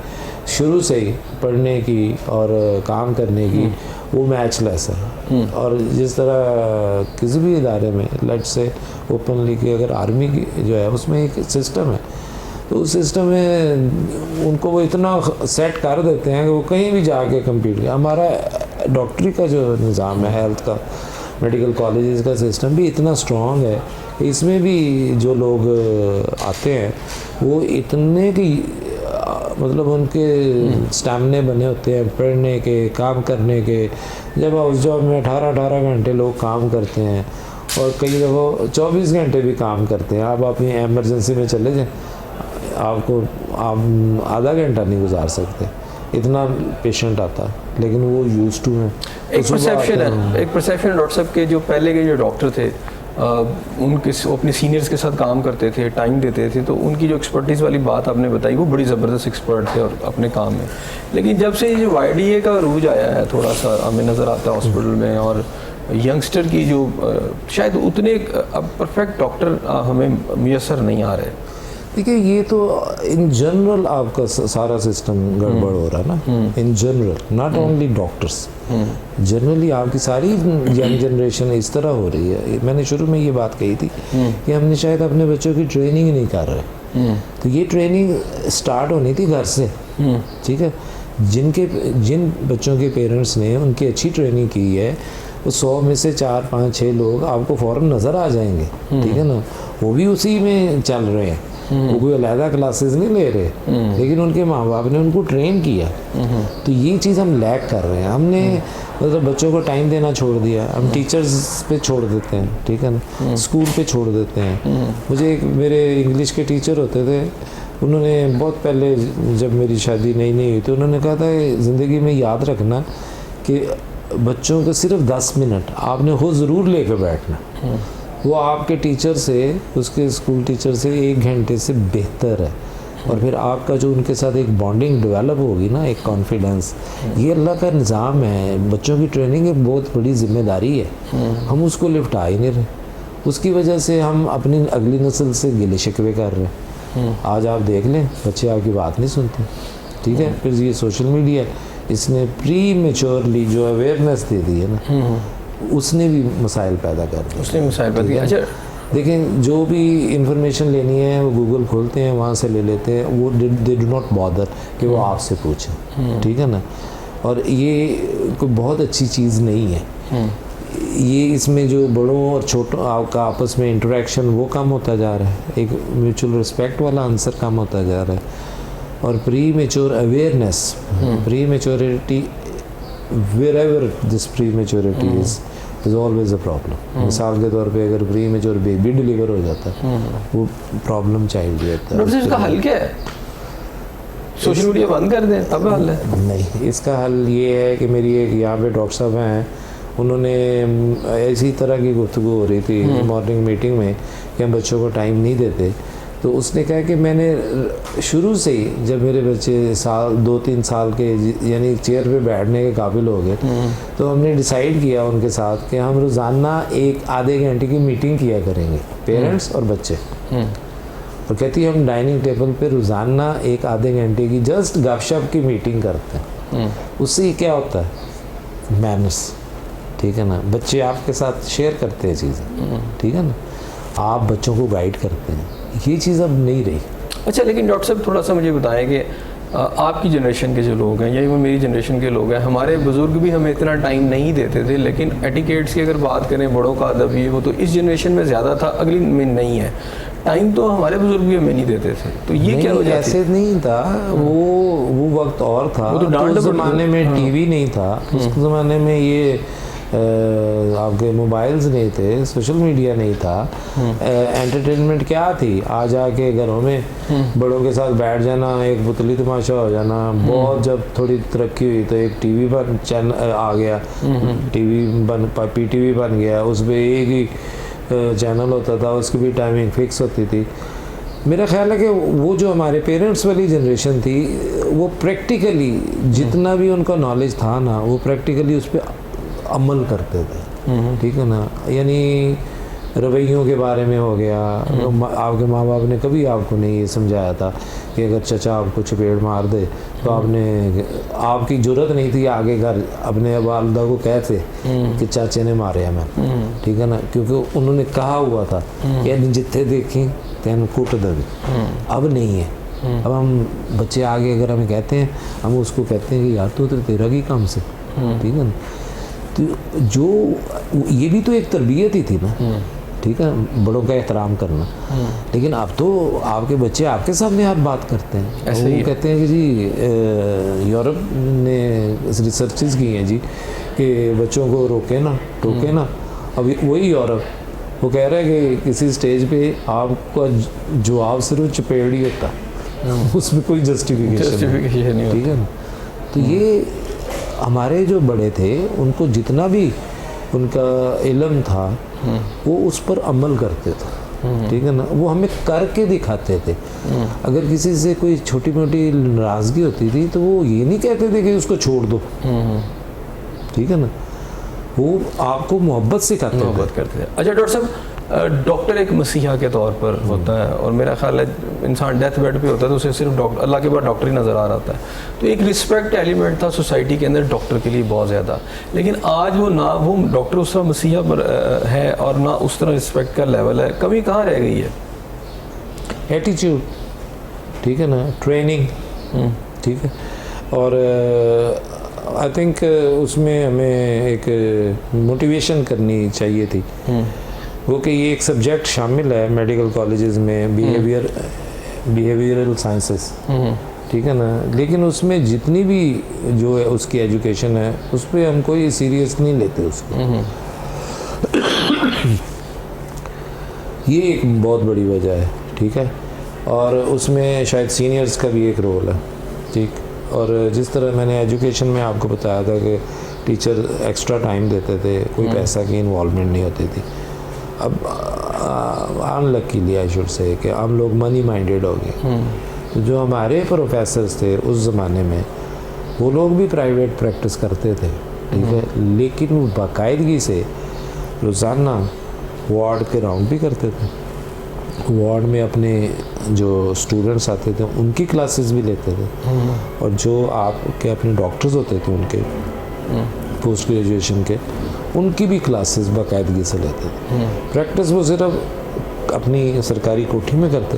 शुरू से ही पढ़ने की और काम करने की वो मैचलेस है। और जिस तरह किसी भी इदारे में लेट से ओपनली की अगर आर्मी की जो है उसमें एक सिस्टम है, तो उस सिस्टम में उनको वो इतना सेट कर देते हैं कि वो कहीं भी जाके कम्पीट करें। हमारा डॉक्टरी का जो निज़ाम है, हेल्थ का, मेडिकल कॉलेजेस का सिस्टम भी इतना स्ट्रॉन्ग है, इसमें भी जो लोग आते हैं वो इतने की मतलब उनके स्टैमिने बने होते हैं पढ़ने के, काम करने के। जब उस जॉब में 18 घंटे लोग काम करते हैं और कई दफ़ा 24 घंटे भी काम करते हैं। आप अपनी एमरजेंसी में चले जाएं, आपको आप आधा घंटा नहीं गुजार सकते, इतना पेशेंट आता है, लेकिन वो यूज टू है। एक परसेप्शन डॉक्टर साहब के जो पहले के जो डॉक्टर थे उनके अपने सीनियर्स के साथ काम करते थे, टाइम देते थे, तो उनकी जो एक्सपर्टीज़ वाली बात आपने बताई वो बड़ी ज़बरदस्त एक्सपर्ट थे और अपने काम में। लेकिन जब से ये YDA का रूज आया है थोड़ा सा हमें नज़र आता है हॉस्पिटल में, और यंगस्टर की जो शायद उतने परफेक्ट डॉक्टर हमें मैसर नहीं आ रहे। देखिए ये तो इन जनरल आपका सारा सिस्टम गड़बड़ हो रहा है ना, in general, not only doctors, generally आपकी सारी यंग जनरेशन इस तरह हो रही है। मैंने शुरू में ये बात कही थी कि हमने शायद अपने बच्चों की ट्रेनिंग ही नहीं कर रहे, तो ये ट्रेनिंग स्टार्ट होनी थी घर से, ठीक है। जिन बच्चों के पेरेंट्स ने उनकी अच्छी ट्रेनिंग की है वो 100 में से 4, 5, 6 लोग आपको फ़ौरन नज़र आ जाएंगे, ठीक है ना, वो भी उसी में चल रहे हैं, वो कोई अलहदा क्लासेस नहीं ले रहे, लेकिन उनके माँ बाप ने उनको ट्रेन किया। तो ये चीज़ हम लैक कर रहे हैं, हमने मतलब बच्चों को टाइम देना छोड़ दिया, हम टीचर्स पे छोड़ देते हैं, ठीक है ना, स्कूल पे छोड़ देते हैं। मुझे एक मेरे इंग्लिश के टीचर होते थे, उन्होंने बहुत पहले जब मेरी शादी नई हुई तो उन्होंने कहा था ज़िंदगी में याद रखना कि बच्चों को सिर्फ 10 मिनट आपने हो ज़रूर लेकर बैठना, वो आपके टीचर से, उसके स्कूल टीचर से 1 घंटे से बेहतर है। और फिर आपका जो उनके साथ एक बॉन्डिंग डेवलप होगी ना, एक कॉन्फिडेंस, ये अल्लाह का निज़ाम है। बच्चों की ट्रेनिंग एक बहुत बड़ी जिम्मेदारी है, हम उसको लिपटा ही नहीं रहे। उसकी वजह से हम अपनी अगली नस्ल से गिले शिकवे कर रहे हैं। आज आप देख लें, बच्चे आपकी बात नहीं सुनते, ठीक है। फिर ये सोशल मीडिया इसने प्री मेच्योरली जो अवेयरनेस दे दी है ना, उसने भी मसाइल पैदा कर दिए, उसने मसाइल पैदा किया। अच्छा देखें, जो भी इंफॉर्मेशन लेनी है वो गूगल खोलते हैं, वहाँ से ले लेते हैं, वो दे डू नॉट बॉदर कि वो आपसे पूछें, ठीक है ना। और ये कोई बहुत अच्छी चीज़ नहीं है। ये इसमें जो बड़ों और छोटों का आपस में इंटरेक्शन वो कम होता जा रहा है, एक म्यूचुअल रिस्पेक्ट वाला आंसर कम होता जा रहा है, और premature awareness, prematurity, wherever this prematurity is always a problem. मिसाल के तौर पे अगर प्री मेच्योर बेबी डिलीवर हो जाता है वो प्रॉब्लम चाइल्ड रहता है। डॉक्टर इसका हल क्या है? सोशल मीडिया बंद कर दें तब हल है? नहीं, इसका हल ये है कि मेरी एक यहाँ पे डॉक्टर साहब हैं, उन्होंने ऐसी तरह की गुफ्तगू हो रही थी मॉर्निंग मीटिंग में कि हम बच्चों को टाइम नहीं देते, तो उसने कहा कि मैंने शुरू से ही जब मेरे बच्चे 2-3 साल के यानी चेयर पे बैठने के काबिल हो गए तो हमने डिसाइड किया उनके साथ कि हम रोज़ाना एक आधे घंटे की मीटिंग किया करेंगे, पेरेंट्स और बच्चे। और कहती है हम डाइनिंग टेबल पे रोज़ाना एक आधे घंटे की जस्ट गपशप की मीटिंग करते हैं। उससे क्या होता है? मैनर्स, ठीक है ना, बच्चे आपके साथ शेयर करते हैं चीज़ें, ठीक है ना, आप बच्चों को गाइड करते हैं, ये चीज़ अब नहीं रही। अच्छा, लेकिन डॉक्टर साहब थोड़ा सा मुझे बताएं कि आपकी जनरेशन के जो लोग हैं या इवन मेरी जनरेशन के लोग हैं, हमारे बुज़ुर्ग भी हमें इतना टाइम नहीं देते थे, लेकिन एटिकेट्स की अगर बात करें, बड़ों का अदब ये वो तो इस जनरेशन में ज़्यादा था, अगली में नहीं है। टाइम तो हमारे बुजुर्ग भी हमें नहीं देते थे, तो ये क्या वजह थी? ऐसे नहीं था, वो वक्त और था, वो तो उस ज़माने में टीवी नहीं था, उस ज़माने में ये आपके मोबाइल्स नहीं थे, सोशल मीडिया नहीं था, एंटरटेनमेंट क्या थी? आ जाके घरों में बड़ों के साथ बैठ जाना, एक पुतली तमाशा हो जाना। बहुत जब थोड़ी तरक्की हुई तो एक टीवी पर चैनल आ गया, PTV बन गया, उस पर एक ही चैनल होता था, उसकी भी टाइमिंग फिक्स होती थी। मेरा ख्याल है कि वो जो हमारे पेरेंट्स वाली जनरेशन थी वो प्रैक्टिकली जितना भी उनका नॉलेज था ना, वो प्रैक्टिकली उस पर अमल करते थे, ठीक है ना, यानी रवैयों के बारे में हो गया। आपके माँ बाप ने कभी आपको नहीं ये समझाया था कि अगर चचा आपको चपेट मार दे तो आपकी ज़रूरत नहीं थी आगे घर अपने वालदा को कहते कि चाचे ने मारे हमें, ठीक है ना, क्योंकि उन्होंने कहा हुआ था कि जितने देखें तेन कुट दे। अब नहीं है, अब हम बच्चे आगे अगर हमें कहते हैं, हम उसको कहते हैं कि यार तू तो तेरा की काम से, ठीक है ना। तो जो ये भी तो एक तरबियत ही थी ना, ठीक है, बड़ों का एहतराम करना। लेकिन अब तो आपके बच्चे आपके सामने हर बात करते हैं। वो कहते हैं कि जी यूरोप ने रिसर्चेस की हैं जी कि बच्चों को रोके ना टोके ना। अब वही यूरोप वो कह रहा है कि किसी स्टेज पे आपका जवाब सिर्फ चपेड़ ही होता, उसमें कोई जस्टिफिकेशन नहीं, ठीक है ना। तो ये हमारे जो बड़े थे उनको जितना भी उनका इल्म था वो उस पर अमल करते थे, ठीक है ना, वो हमें करके दिखाते थे। अगर किसी से कोई छोटी मोटी नाराज़गी होती थी तो वो ये नहीं कहते थे कि उसको छोड़ दो, ठीक है ना, वो आपको मोहब्बत सिखाते थे, मोहब्बत करते थे। अच्छा डॉक्टर साहब, डॉक्टर एक मसीहा के तौर पर होता है, और मेरा ख्याल है इंसान डेथ बेड पे होता है तो उसे सिर्फ डॉक्टर, अल्लाह के बाद डॉक्टर ही नज़र आ रहा था। तो एक रिस्पेक्ट एलिमेंट था सोसाइटी के अंदर डॉक्टर के लिए बहुत ज़्यादा, लेकिन आज वो डॉक्टर उस तरह मसीहा पर है और ना उस तरह रिस्पेक्ट का लेवल है। कमी कहाँ रह गई है? एटीट्यूड, ठीक है ना, ट्रेनिंग, ठीक है, और आई थिंक उसमें हमें एक मोटिवेशन करनी चाहिए थी वो कि ये एक सब्जेक्ट शामिल है मेडिकल कॉलेजेस में, बिहेवियरल साइंसेस, ठीक है ना, लेकिन उसमें जितनी भी जो है उसकी एजुकेशन है उस पर हम कोई सीरियस नहीं लेते उसको। ये एक बहुत बड़ी वजह है, ठीक है, और उसमें शायद सीनियर्स का भी एक रोल है, ठीक। और जिस तरह मैंने एजुकेशन में आपको बताया था कि टीचर एक्स्ट्रा टाइम देते थे, कोई पैसा की इन्वॉल्वमेंट नहीं होती थी। अब अनलकीली आई शुड से कि हम लोग मनी माइंडेड हो गए। तो जो हमारे प्रोफेसर्स थे उस ज़माने में वो लोग भी प्राइवेट प्रैक्टिस करते थे, ठीक है, लेकिन वो बाकायदगी से रोज़ाना वार्ड के राउंड भी करते थे, वार्ड में अपने जो स्टूडेंट्स आते थे उनकी क्लासेस भी लेते थे, और जो आपके अपने डॉक्टर्स होते थे उनके पोस्ट ग्रेजुएशन के उनकी भी क्लासेस बाकायदगी से लेते थे। प्रैक्टिस वो सिर्फ अपनी सरकारी कोठी में करते।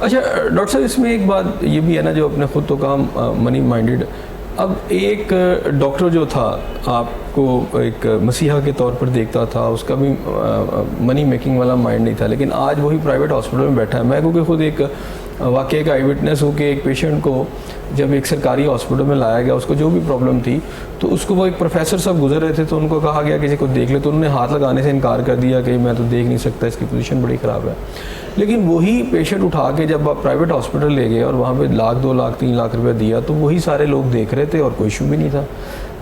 अच्छा डॉक्टर साहब, इसमें एक बात ये भी है ना, जो अपने खुद तो काम मनी माइंडेड अब एक डॉक्टर जो था आपको एक मसीहा के तौर पर देखता था, उसका भी मनी मेकिंग वाला माइंड नहीं था, लेकिन आज वही प्राइवेट हॉस्पिटल में बैठा है। मैं क्योंकि खुद एक वाकई का आई विटनेस हूँ कि एक पेशेंट को जब एक सरकारी हॉस्पिटल में लाया गया, उसको जो भी प्रॉब्लम थी तो उसको वो एक प्रोफेसर साहब गुजर रहे थे तो उनको कहा गया किसी को देख ले, तो उन्होंने हाथ लगाने से इनकार कर दिया कि मैं तो देख नहीं सकता, इसकी पोजीशन बड़ी ख़राब है। लेकिन वही पेशेंट उठा के जब आप प्राइवेट हॉस्पिटल ले गए और वहाँ पे लाख 2 लाख 3 लाख रुपए दिया तो वही सारे लोग देख रहे थे और कोई इशू भी नहीं था।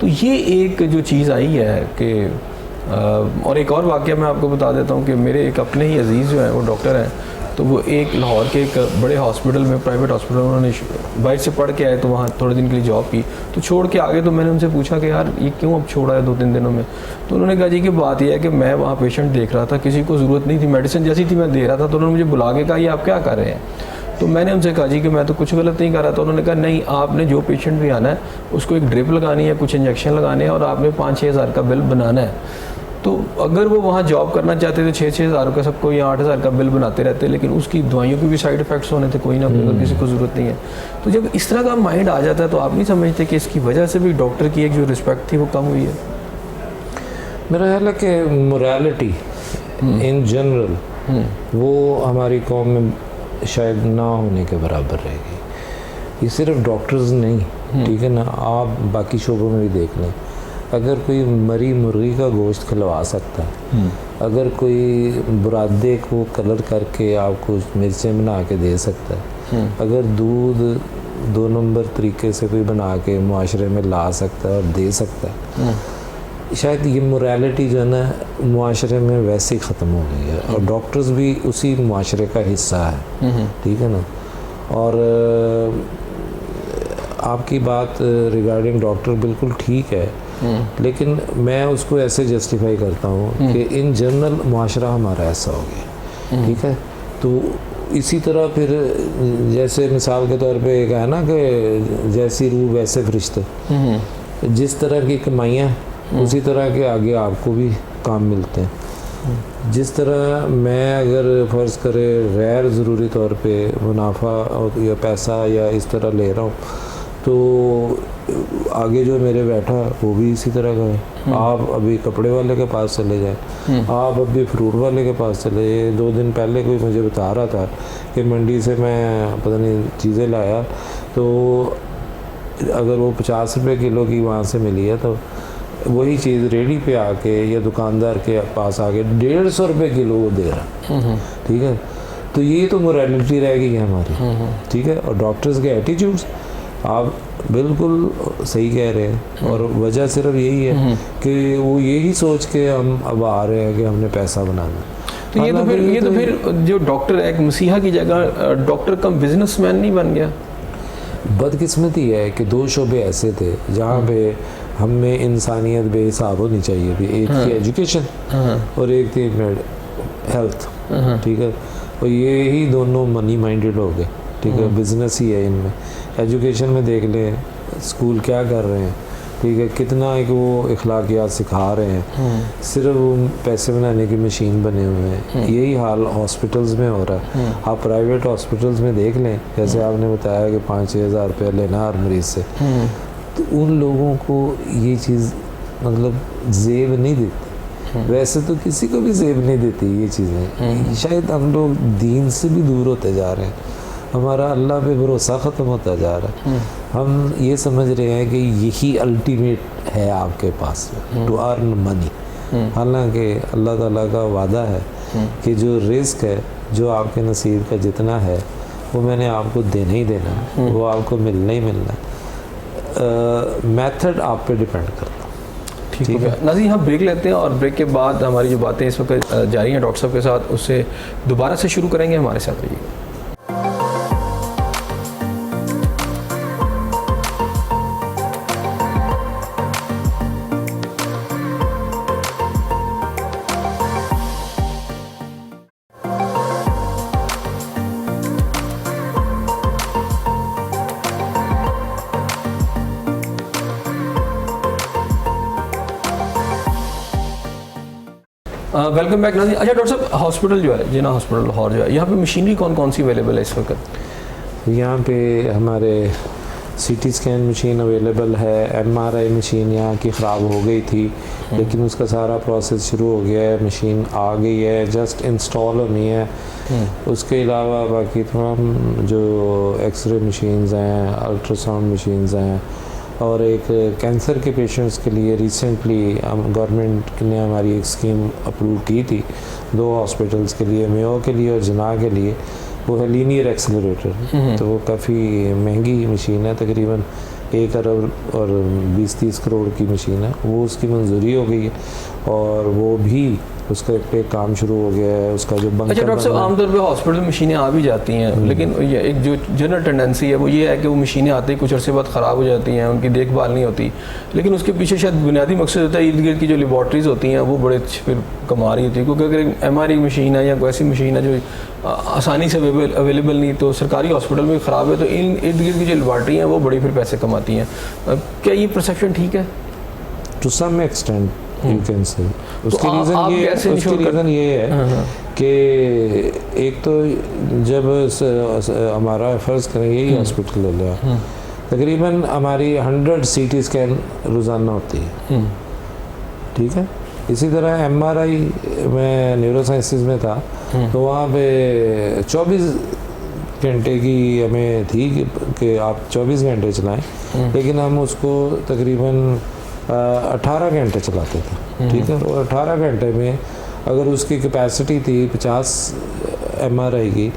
तो ये एक जो चीज़ आई है कि और एक और वाक़या मैं आपको बता देता हूँ कि मेरे एक अपने ही अजीज़ जो हैं वो डॉक्टर हैं, तो वो एक लाहौर के एक बड़े हॉस्पिटल में, प्राइवेट हॉस्पिटल, उन्होंने बाहर से पढ़ के आए तो वहाँ थोड़े दिन के लिए जॉब की तो छोड़ के आगे। तो मैंने उनसे पूछा कि यार ये क्यों अब छोड़ा है 2-3 दिनों में? तो उन्होंने कहा जी कि बात यह है कि मैं वहाँ पेशेंट देख रहा था, किसी को ज़रूरत नहीं थी, मेडिसिन जैसी थी मैं दे रहा था, तो उन्होंने मुझे बुला के कहा ये आप क्या कर रहे हैं? तो मैंने उनसे कहा जी कि मैं तो कुछ गलत नहीं कर रहा था। उन्होंने कहा नहीं, आपने जो पेशेंट भी आना है उसको एक ड्रिप लगानी है, कुछ इंजेक्शन लगाने हैं और आपने 5-6 हज़ार का बिल बनाना है। तो अगर वो वहाँ जॉब करना चाहते तो 6-6 हज़ार का सबको या 8 हज़ार का बिल बनाते रहते, लेकिन उसकी दवाइयों के भी साइड इफ़ेक्ट्स होने थे कोई ना कोई, अगर किसी को ज़रूरत नहीं है। तो जब इस तरह का माइंड आ जाता है तो आप नहीं समझते कि इसकी वजह से भी डॉक्टर की एक जो रिस्पेक्ट थी वो कम हुई है? मेरा ख्याल है कि मोरालिटी इन जनरल वो हमारी कौम में शायद ना होने के बराबर रहेगी। ये सिर्फ डॉक्टर्स नहीं, ठीक है ना, आप बाकी शोबों में भी देख लें। अगर कोई मरी मुर्गी का गोश्त खिलवा सकता है, अगर कोई बुरादे को कलर करके आपको मिर्चें बना के दे सकता है, अगर दूध 2 नंबर तरीके से कोई बना के मुआशरे में ला सकता है और दे सकता है, शायद ये मोरालिटी जो है ना मुआशरे में वैसे ही ख़त्म हो गई है और डॉक्टर्स भी उसी मुआशरे का हिस्सा है, ठीक है ना। और आपकी बात रिगार्डिंग डॉक्टर बिल्कुल ठीक है, लेकिन मैं उसको ऐसे जस्टिफाई करता हूँ कि इन जनरल मुआशरा हमारा ऐसा हो गया, ठीक है। तो इसी तरह फिर जैसे मिसाल के तौर पे एक है ना कि जैसी रूह वैसे फरिश्ते, जिस तरह की कमाइयाँ उसी तरह के आगे आपको भी काम मिलते हैं। जिस तरह मैं अगर फ़र्ज़ करे गैर ज़रूरी तौर पे मुनाफा या पैसा या इस तरह ले रहा हूँ तो आगे जो मेरे बैठा वो भी इसी तरह का है। आप अभी कपड़े वाले के पास चले जाएं, आप अभी फ्रूट वाले के पास चले जाए। 2 दिन पहले कोई मुझे बता रहा था कि मंडी से मैं पता नहीं चीज़ें लाया तो अगर वो 50 रुपये किलो की वहाँ से मिली है तो वही चीज़ रेडी पे आके या दुकानदार के पास आके 150 रुपये किलो वो दे रहा, ठीक है। तो ये तो मोरालिटी रह गई है हमारी, ठीक है। और डॉक्टर्स के एटीट्यूड्स आप बिल्कुल सही कह रहे हैं और वजह सिर्फ यही है कि वो यही सोच के हम अब आ रहे हैं कि हमने पैसा बनाना। तो ये तो फिर जो डॉक्टर एक मसीहा की जगह डॉक्टर कम बिजनेसमैन नहीं बन गया? बदकिस्मती है कि 2 शोबे ऐसे थे जहाँ पे हम में इंसानियत बेहिसाब होनी चाहिए थी। एक थी एजुकेशन और एक थी हेल्थ, ठीक है। और ये ही दोनों मनी माइंडेड हो गए, ठीक है। बिजनेस ही है इनमें। एजुकेशन में देख लें स्कूल क्या कर रहे हैं, ठीक है, कितना एक वो इखलाकियात सिखा रहे हैं, सिर्फ वो पैसे बनाने की मशीन बने हुए हैं। यही हाल हॉस्पिटल्स में हो रहा है। आप प्राइवेट हॉस्पिटल्स में देख लें, जैसे आपने बताया कि 5-6 हज़ार रुपये लेना हर मरीज़ से, तो उन लोगों को ये चीज़ मतलब जेब नहीं देती। वैसे तो किसी को भी जेब नहीं देती ये चीज़ें। शायद हम लोग दीन से भी दूर होते जा रहे हैं, हमारा अल्लाह पे भरोसा ख़त्म होता जा रहा है। हम ये समझ रहे हैं कि यही अल्टीमेट है आपके पास टू अर्न मनी, हालांकि अल्लाह ताला का वादा है कि जो रिस्क है, जो आपके नसीब का जितना है वो मैंने आपको देना ही देना है, वो आपको मिलना ही मिलना है। मेथड आप पे डिपेंड करता है। ठीक है नाज़रीन, हम ब्रेक लेते हैं और ब्रेक के बाद हमारी जो बातें इस वक्त जारी हैं डॉक्टर साहब के साथ, उससे दोबारा से शुरू करेंगे। हमारे साथ रहिए। वेलकम बैक नाज़रीन। अच्छा डॉक्टर साहब, हॉस्पिटल जो है जिना हॉस्पिटल लाहौर जो है, यहाँ पे मशीनरी कौन कौन सी अवेलेबल है इस वक्त? यहाँ पे हमारे सीटी स्कैन मशीन अवेलेबल है, एमआरआई मशीन यहाँ की ख़राब हो गई थी लेकिन उसका सारा प्रोसेस शुरू हो गया है, मशीन आ गई है, जस्ट इंस्टॉल होनी है। उसके अलावा बाकी तमाम जो एक्सरे मशीन्स हैं, अल्ट्रासाउंड मशीन्स हैं, और एक कैंसर के पेशेंट्स के लिए रिसेंटली गवर्नमेंट ने हमारी एक स्कीम अप्रूव की थी 2 हॉस्पिटल्स के लिए, मेयो के लिए और जना के लिए, वो है लीनियर एक्सेलरेटर। तो वो काफ़ी महंगी मशीन है, तकरीबन 1 अरब और 20-30 करोड़ की मशीन है। वो उसकी मंजूरी हो गई है और वो भी उसका पे काम शुरू हो गया है। उसका जो बंकर अच्छा डॉक्टर साहब, आमतौर पे हॉस्पिटल मशीनें आ भी जाती हैं, लेकिन ये एक जो जनरल टेंडेंसी है वो ये है कि वो मशीनें आती हैं कुछ अर्से बाद ख़राब हो जाती हैं, उनकी देखभाल नहीं होती। लेकिन उसके पीछे शायद बुनियादी मकसद होता है इर्द गिर्द की जो लेबॉर्ट्रीज़ होती हैं वो बड़े अच्छे फिर कमा रही होती है, क्योंकि अगर एमआरआई मशीन है या कोई ऐसी मशीन है जो आसानी से अवेलेबल नहीं, तो सरकारी हॉस्पिटल में ख़राब है, तो इन इर्द गिर्द की जो लेबॉर्ट्री हैं वो बड़ी फिर पैसे कमाती हैं। क्या ये परसेप्शन ठीक है? To some extent you can say. उसकी तो रीज़न ये है कि एक तो जब हमारा फ़र्ज़ करें यही हॉस्पिटल ले लिया, तकरीबन हमारी 100 सीटी स्कैन रोज़ाना होती है, ठीक है। इसी तरह एमआरआई में न्यूरो साइंसेस में था तो वहाँ पे 24 घंटे की हमें थी कि आप 24 घंटे चलाएं, लेकिन हम उसको तकरीबन 18 घंटे चलाते थे, ठीक है। और 18 घंटे में अगर उसकी कैपेसिटी थी 50 एमआरआई की,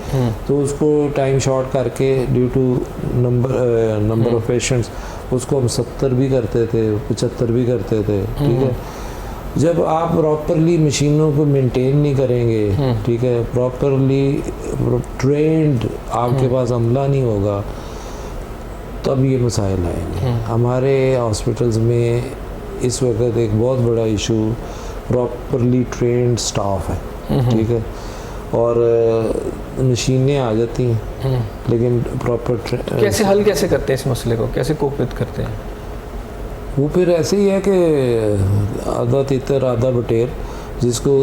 तो उसको टाइम शॉर्ट करके due to number of patients उसको हम 70 भी करते थे, 75 भी करते थे, ठीक है। जब आप प्रॉपरली मशीनों को मेंटेन नहीं करेंगे, ठीक है, प्रॉपरली ट्रेंड आपके पास अमला नहीं होगा, तब ये मसाइल आएंगे। हमारे हॉस्पिटल्स में इस वक्त एक बहुत बड़ा इशू प्रॉपरली ट्रेंड स्टाफ है, ठीक है, और मशीनें आ जाती हैं लेकिन प्रॉपर कैसे हल कैसे करते हैं इस मसले को, कैसे कोपित करते हैं? वो फिर ऐसे ही है कि आधा तितर आधा बटेर, जिसको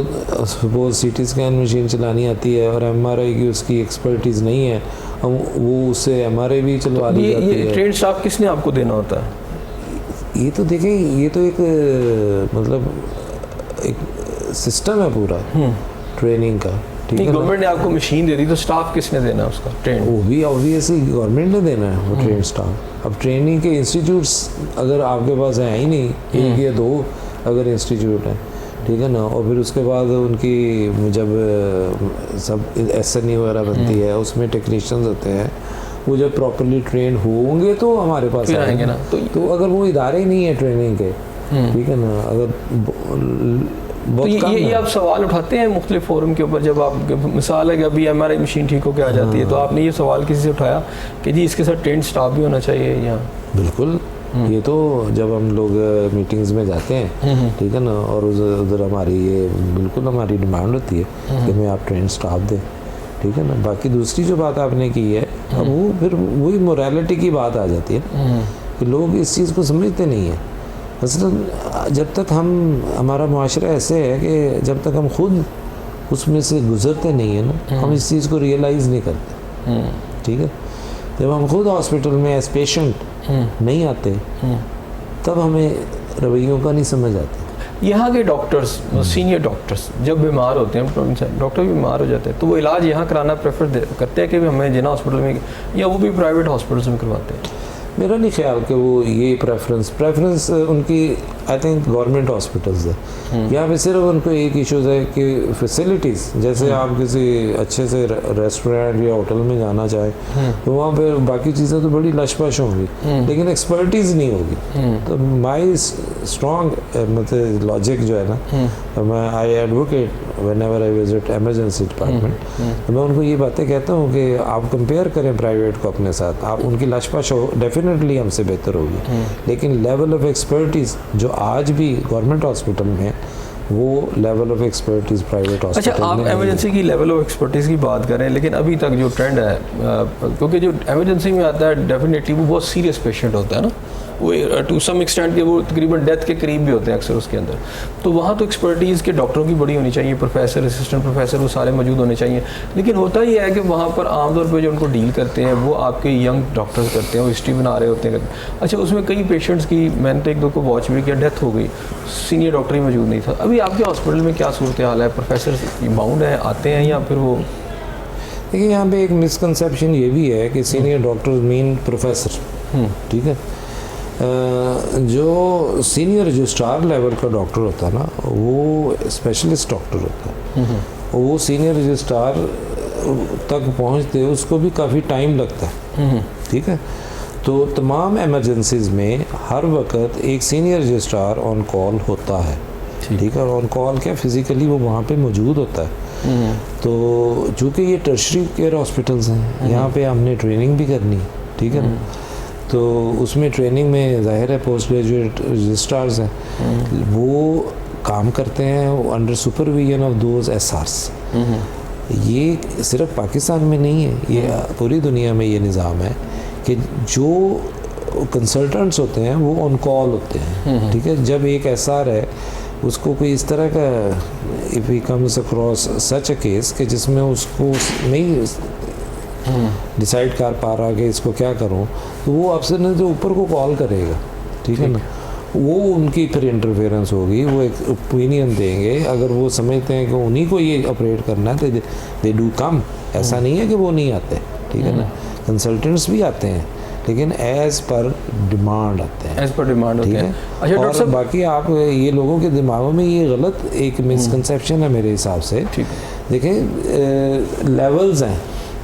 सपोज सीटी स्कैन मशीन चलानी आती है और एमआरआई की उसकी एक्सपर्टीज़ नहीं है, हम वो उससे एमआरआई भी चलवा ली जाती है। ये ट्रेंड स्टाफ किसने आपको देना होता है? ये तो देखें, ये तो एक मतलब एक सिस्टम है पूरा ट्रेनिंग का, ठीक है। गवर्नमेंट ने आपको मशीन दे दी तो स्टाफ किसने देना है उसका ट्रेन? वो भी ऑब्वियसली गवर्नमेंट ने देना है वो ट्रेन स्टाफ। अब ट्रेनिंग के इंस्टीट्यूट्स अगर आपके पास है ही नहीं, 1 या 2 अगर इंस्टीट्यूट हैं, ठीक है ना, और फिर उसके बाद उनकी जब सब SNE वगैरह बनती है उसमें टेक्नीशियंस होते हैं, वो जब प्रॉपरली ट्रेन होंगे तो हमारे पास आएंगे ना। तो अगर वो इदारे नहीं है ट्रेनिंग के, ठीक है ना, अगर तो ये आप सवाल उठाते हैं मुख्तलिफ फोरम के ऊपर, जब आप मिसाल है कि अभी एमआरआई मशीन ठीक होकर आ जाती है तो आपने ये सवाल किसी से उठाया कि जी इसके साथ ट्रेंड स्टाफ भी होना चाहिए यहाँ? बिल्कुल, ये तो जब हम लोग मीटिंग्स में जाते हैं, ठीक है ना, और उधर हमारी ये बिल्कुल हमारी डिमांड होती है कि हमें आप ट्रेंड स्टाफ दें, ठीक है ना। बाकी दूसरी जो बात आपने की है, अब वो फिर वही मोरालिटी की बात आ जाती है कि लोग इस चीज़ को समझते नहीं है। असल जब तक हमारा मुआशरा ऐसे है कि जब तक हम खुद उसमें से गुजरते नहीं है ना, हम इस चीज़ को रियलाइज़ नहीं करते, ठीक है। जब हम खुद हॉस्पिटल में एज पेशेंट नहीं आते तब हमें रवैयों का नहीं समझ आता। यहाँ के डॉक्टर्स, सीनियर डॉक्टर्स जब बीमार होते हैं, डॉक्टर भी बीमार हो जाते हैं, तो वो इलाज यहाँ कराना प्रेफर करते हैं कि हमें जिना हॉस्पिटल में, या वो भी प्राइवेट हॉस्पिटल्स में करवाते हैं? मेरा नहीं ख्याल कि वो ये प्रेफरेंस उनकी आई थिंक गवर्नमेंट हॉस्पिटल्स है। यहाँ पे सिर्फ उनको एक इशूज़ है कि फैसिलिटीज़, जैसे आप किसी अच्छे से रेस्टोरेंट या होटल में जाना चाहें तो वहाँ पे बाकी चीज़ें तो बड़ी लशपश होंगी लेकिन एक्सपर्टीज़ नहीं होगी। तो माई स्ट्रॉन्ग मतलब लॉजिक जो है ना, मैं I advocate whenever I visit emergency department, तो मैं उनको ये बातें कहता हूँ कि आप कंपेयर करें प्राइवेट को अपने साथ, आप उनकी लशपश हो डेफिनेटली हमसे बेहतर होगी, लेकिन लेवल ऑफ एक्सपर्टीज़ जो आज भी गवर्नमेंट हॉस्पिटल में वो लेवल ऑफ एक्सपर्टीज़ प्राइवेट अच्छा, हॉस्पिटल आप में नहीं है। एमरजेंसी की लेवल ऑफ एक्सपर्टीज़ की बात करें, लेकिन अभी तक जो ट्रेंड है, क्योंकि जो एमरजेंसी में आता है डेफिनेटली वो बहुत सीरियस पेशेंट होता है ना, वो टू सम एक्सटेंट के वो तकरीबन डेथ के करीब भी होते हैं अक्सर उसके अंदर। तो वहाँ तो एक्सपर्टीज़ के डॉक्टरों की बड़ी होनी चाहिए, प्रोफेसर, असिस्टेंट प्रोफेसर, वो सारे मौजूद होने चाहिए। लेकिन होता ही है कि वहाँ पर आमतौर पर जो उनको डील करते हैं वो आपके यंग डॉक्टर्स करते हैं, वो हिस्ट्री बना रहे होते हैं। अच्छा, उसमें कई पेशेंट्स की, मैंने तो एक दो को वॉच भी किया, डेथ हो गई, सीनियर डॉक्टर ही मौजूद नहीं था। अभी आपके हॉस्पिटल में क्या सूरत हाल है? प्रोफेसर बाउंड है, आते हैं, या फिर वो? देखिए, यहाँ पे एक मिसकंसेप्शन ये भी है कि सीनियर डॉक्टर मीन प्रोफेसर, ठीक है। जो सीनियर रजिस्ट्रार लेवल का डॉक्टर होता है ना, वो स्पेशलिस्ट डॉक्टर होता है। वो सीनियर रजिस्ट्रार तक पहुँचते उसको भी काफ़ी टाइम लगता है, ठीक है। तो तमाम एमरजेंसीज़ में हर वक्त एक सीनियर रजिस्ट्रार ऑन कॉल होता है, ठीक है। ऑन कॉल क्या, फिज़िकली वो वहाँ पे मौजूद होता है। तो चूँकि ये टर्शरी केयर हॉस्पिटल्स हैं, यहाँ पे हमने ट्रेनिंग भी करनी है, ठीक है ना। तो उसमें ट्रेनिंग में ज़ाहिर है पोस्ट ग्रेजुएट रजिस्ट्रार्स हैं, वो काम करते हैं अंडर सुपरविजन ऑफ दोज एसआरस। ये सिर्फ पाकिस्तान में नहीं है, ये पूरी दुनिया में ये निज़ाम है कि जो कंसल्टेंट्स होते हैं वो ऑन कॉल होते हैं, ठीक है। जब एक एसआर है, उसको कोई इस तरह का if he comes across such a case कि जिसमें उसको नहीं डिसाइड कर पा रहा कि इसको क्या करूं, तो वो अफसर ने जो ऊपर को कॉल करेगा, ठीक है ना। वो उनकी फिर इंटरफेरेंस होगी, वो एक ओपिनियन देंगे। अगर वो समझते हैं कि उन्हीं को ये ऑपरेट करना है तो दे डू कम। ऐसा नहीं है कि वो नहीं आते, ठीक है ना। कंसल्टेंट्स भी आते हैं, लेकिन एज़ पर डिमांड आते हैं, एज़ पर डिमांड होते हैं। अच्छा डॉक्टर साहब, बाकी आप ये लोगों के दिमागों में ये गलत एक मिसकंसेप्शन है मेरे हिसाब से। देखें, लेवल्स हैं,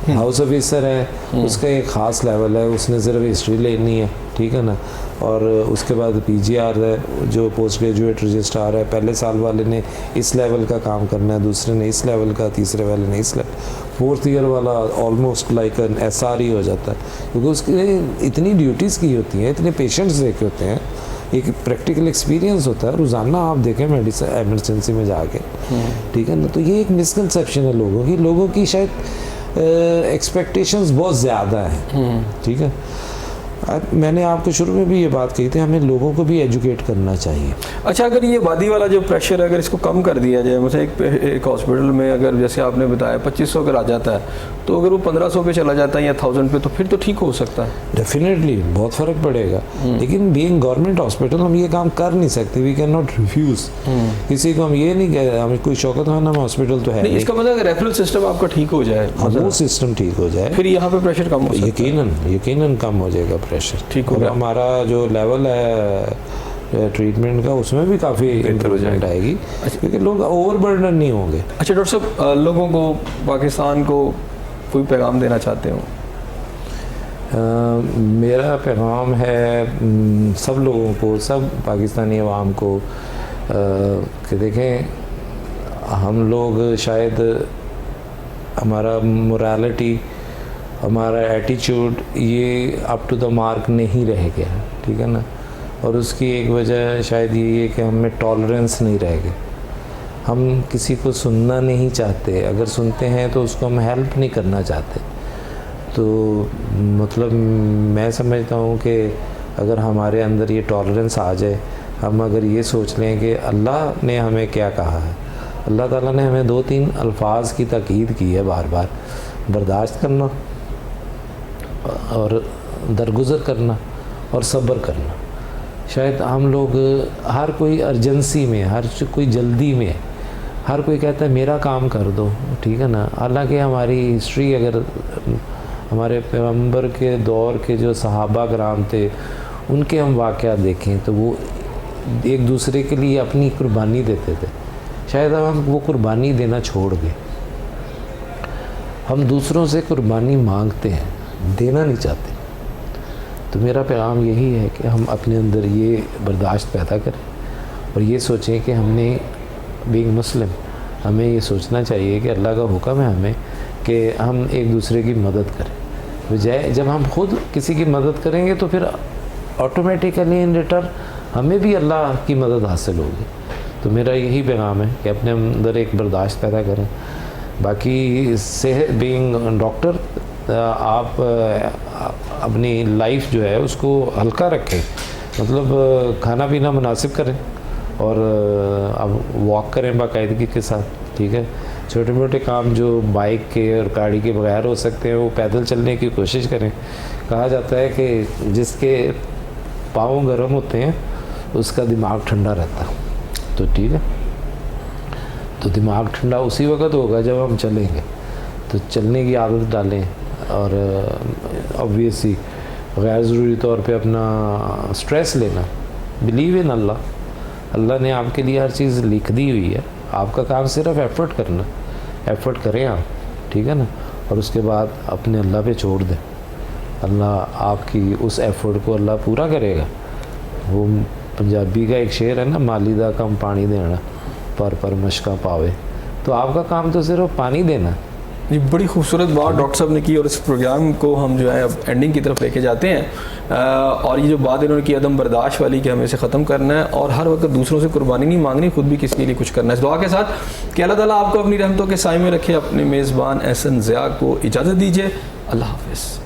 हाउस ऑफिसर है, उसका एक ख़ास लेवल है, उसने सिर्फ हिस्ट्री लेनी है, ठीक है ना। और उसके बाद पीजीआर है, जो पोस्ट ग्रेजुएट रजिस्ट्रार है, पहले साल वाले ने इस लेवल का काम करना है, दूसरे ने इस लेवल का, तीसरे वाले ने इस लेवल, फोर्थ ईयर वाला ऑलमोस्ट लाइक एन एसआर ही हो जाता है, क्योंकि उसके इतनी ड्यूटीज़ की होती हैं, इतने पेशेंट्स देखे होते हैं, एक प्रैक्टिकल एक्सपीरियंस होता है। रोज़ाना आप देखें मेडिसिन एमरजेंसी में जाके, ठीक है ना। तो ये एक मिसकंसेप्शन है लोगों की शायद एक्सपेक्टेशंस बहुत ज़्यादा हैं, ठीक है। मैंने आपको शुरू में भी ये बात कही थी, हमें लोगों को भी एजुकेट करना चाहिए। अच्छा, अगर ये वादी वाला जो प्रेशर है, अगर इसको कम कर दिया जाए, मतलब एक हॉस्पिटल में अगर जैसे आपने बताया 2500 अगर आ जाता है, तो अगर वो 1500 पे चला जाता है या 1000 पे, तो फिर तो ठीक हो सकता है। डेफिनेटली बहुत फ़र्क पड़ेगा, लेकिन बीइंग गवर्नमेंट हॉस्पिटल हम ये काम कर नहीं सकते। वी कैन नॉट रिफ्यूज़ किसी को। हम ये नहीं कह, हमें कोई शौकत खाना हॉस्पिटल तो है नहीं। इसका मतलब रेफरल सिस्टम आपका ठीक हो जाए, वो सिस्टम ठीक हो जाए, फिर यहाँ पे प्रेशर कम हो सकता है। यकीनन कम हो जाएगा प्रेशर, ठीक हो गया। हमारा जो लेवल है ट्रीटमेंट का, उसमें भी काफ़ी इम्प्रूवमेंट आएगी, क्योंकि लोग ओवरबर्डन नहीं होंगे। अच्छा डॉक्टर साहब, लोगों को, पाकिस्तान को कोई पैगाम देना चाहते हो? मेरा पैगाम है सब लोगों को, सब पाकिस्तानी अवाम को, कि देखें, हम लोग शायद हमारा मोरालिटी, हमारा एटीट्यूड ये अप टू द मार्क नहीं रह गया, ठीक है ना। और उसकी एक वजह शायद ये है कि हम में टॉलरेंस नहीं रह गया। हम किसी को सुनना नहीं चाहते, अगर सुनते हैं तो उसको हम हेल्प नहीं करना चाहते। तो मतलब मैं समझता हूँ कि अगर हमारे अंदर ये टॉलरेंस आ जाए, हम अगर ये सोच लें कि अल्लाह ने हमें क्या कहा है, अल्लाह ताला ने हमें 2-3 अल्फाज की ताकीद की है बार बार, बर्दाश्त करना और दरगुज़र करना और सब्र करना। शायद हम लोग, हर कोई अर्जेंसी में, हर कोई जल्दी में, हर कोई कहता है मेरा काम कर दो, ठीक है ना। हालांकि हमारी हिस्ट्री, अगर हमारे पैगंबर के दौर के जो सहाबा कराम थे, उनके हम वाक़यात देखें तो वो एक दूसरे के लिए अपनी कुर्बानी देते थे। शायद अब हम वो कुर्बानी देना छोड़ गए, हम दूसरों से कुर्बानी मांगते हैं, देना नहीं चाहते। तो मेरा पैगाम यही है कि हम अपने अंदर ये बर्दाश्त पैदा करें और ये सोचें कि हमने, बीइंग मुस्लिम, हमें ये सोचना चाहिए कि अल्लाह का हुक्म है हमें कि हम एक दूसरे की मदद करें। बजाय जब हम खुद किसी की मदद करेंगे तो फिर ऑटोमेटिकली इन रिटर्न हमें भी अल्लाह की मदद हासिल होगी। तो मेरा यही पैगाम है कि अपने अंदर एक बर्दाश्त पैदा करें। बाकी सेहत बीइंग डॉक्टर आप अपनी लाइफ जो है उसको हल्का रखें, मतलब खाना पीना मुनासिब करें और अब वॉक करें बाकायदगी के साथ, ठीक है। छोटे मोटे काम जो बाइक के और गाड़ी के बगैर हो सकते हैं वो पैदल चलने की कोशिश करें। कहा जाता है कि जिसके पाँव गर्म होते हैं उसका दिमाग ठंडा रहता, तो ठीक है। तो दिमाग ठंडा उसी वक्त होगा जब हम चलेंगे, तो चलने की आदत डालें और ऑब्वियसली गैर ज़रूरी तौर पे अपना स्ट्रेस लेना। बिलीव इन अल्लाह, अल्लाह ने आपके लिए हर चीज़ लिख दी हुई है, आपका काम सिर्फ एफ़र्ट करना। एफ़र्ट करें आप, ठीक है ना, और उसके बाद अपने अल्लाह पे छोड़ दें। अल्लाह आपकी उस एफ़र्ट को अल्लाह पूरा करेगा। वो पंजाबी का एक शेर है ना, माली दा कम पानी देना पर मशका पावे। तो आपका काम तो सिर्फ पानी देना। ये बड़ी खूबसूरत बात डॉक्टर साहब ने की और इस प्रोग्राम को हम जो है अब एंडिंग की तरफ लेके जाते हैं। और ये जो बात इन्होंने की अदम बर्दाश्त वाली कि हमें इसे ख़त्म करना है और हर वक्त दूसरों से कुर्बानी नहीं मांगनी, खुद भी किसी के लिए कुछ करना है। इस दुआ के साथ कि अल्लाह ताला आपको अपनी रहमतों के साए में रखे। अपने मेज़बान एहसन ज़िया को इजाज़त दीजिए। अल्लाह हाफ़िज़।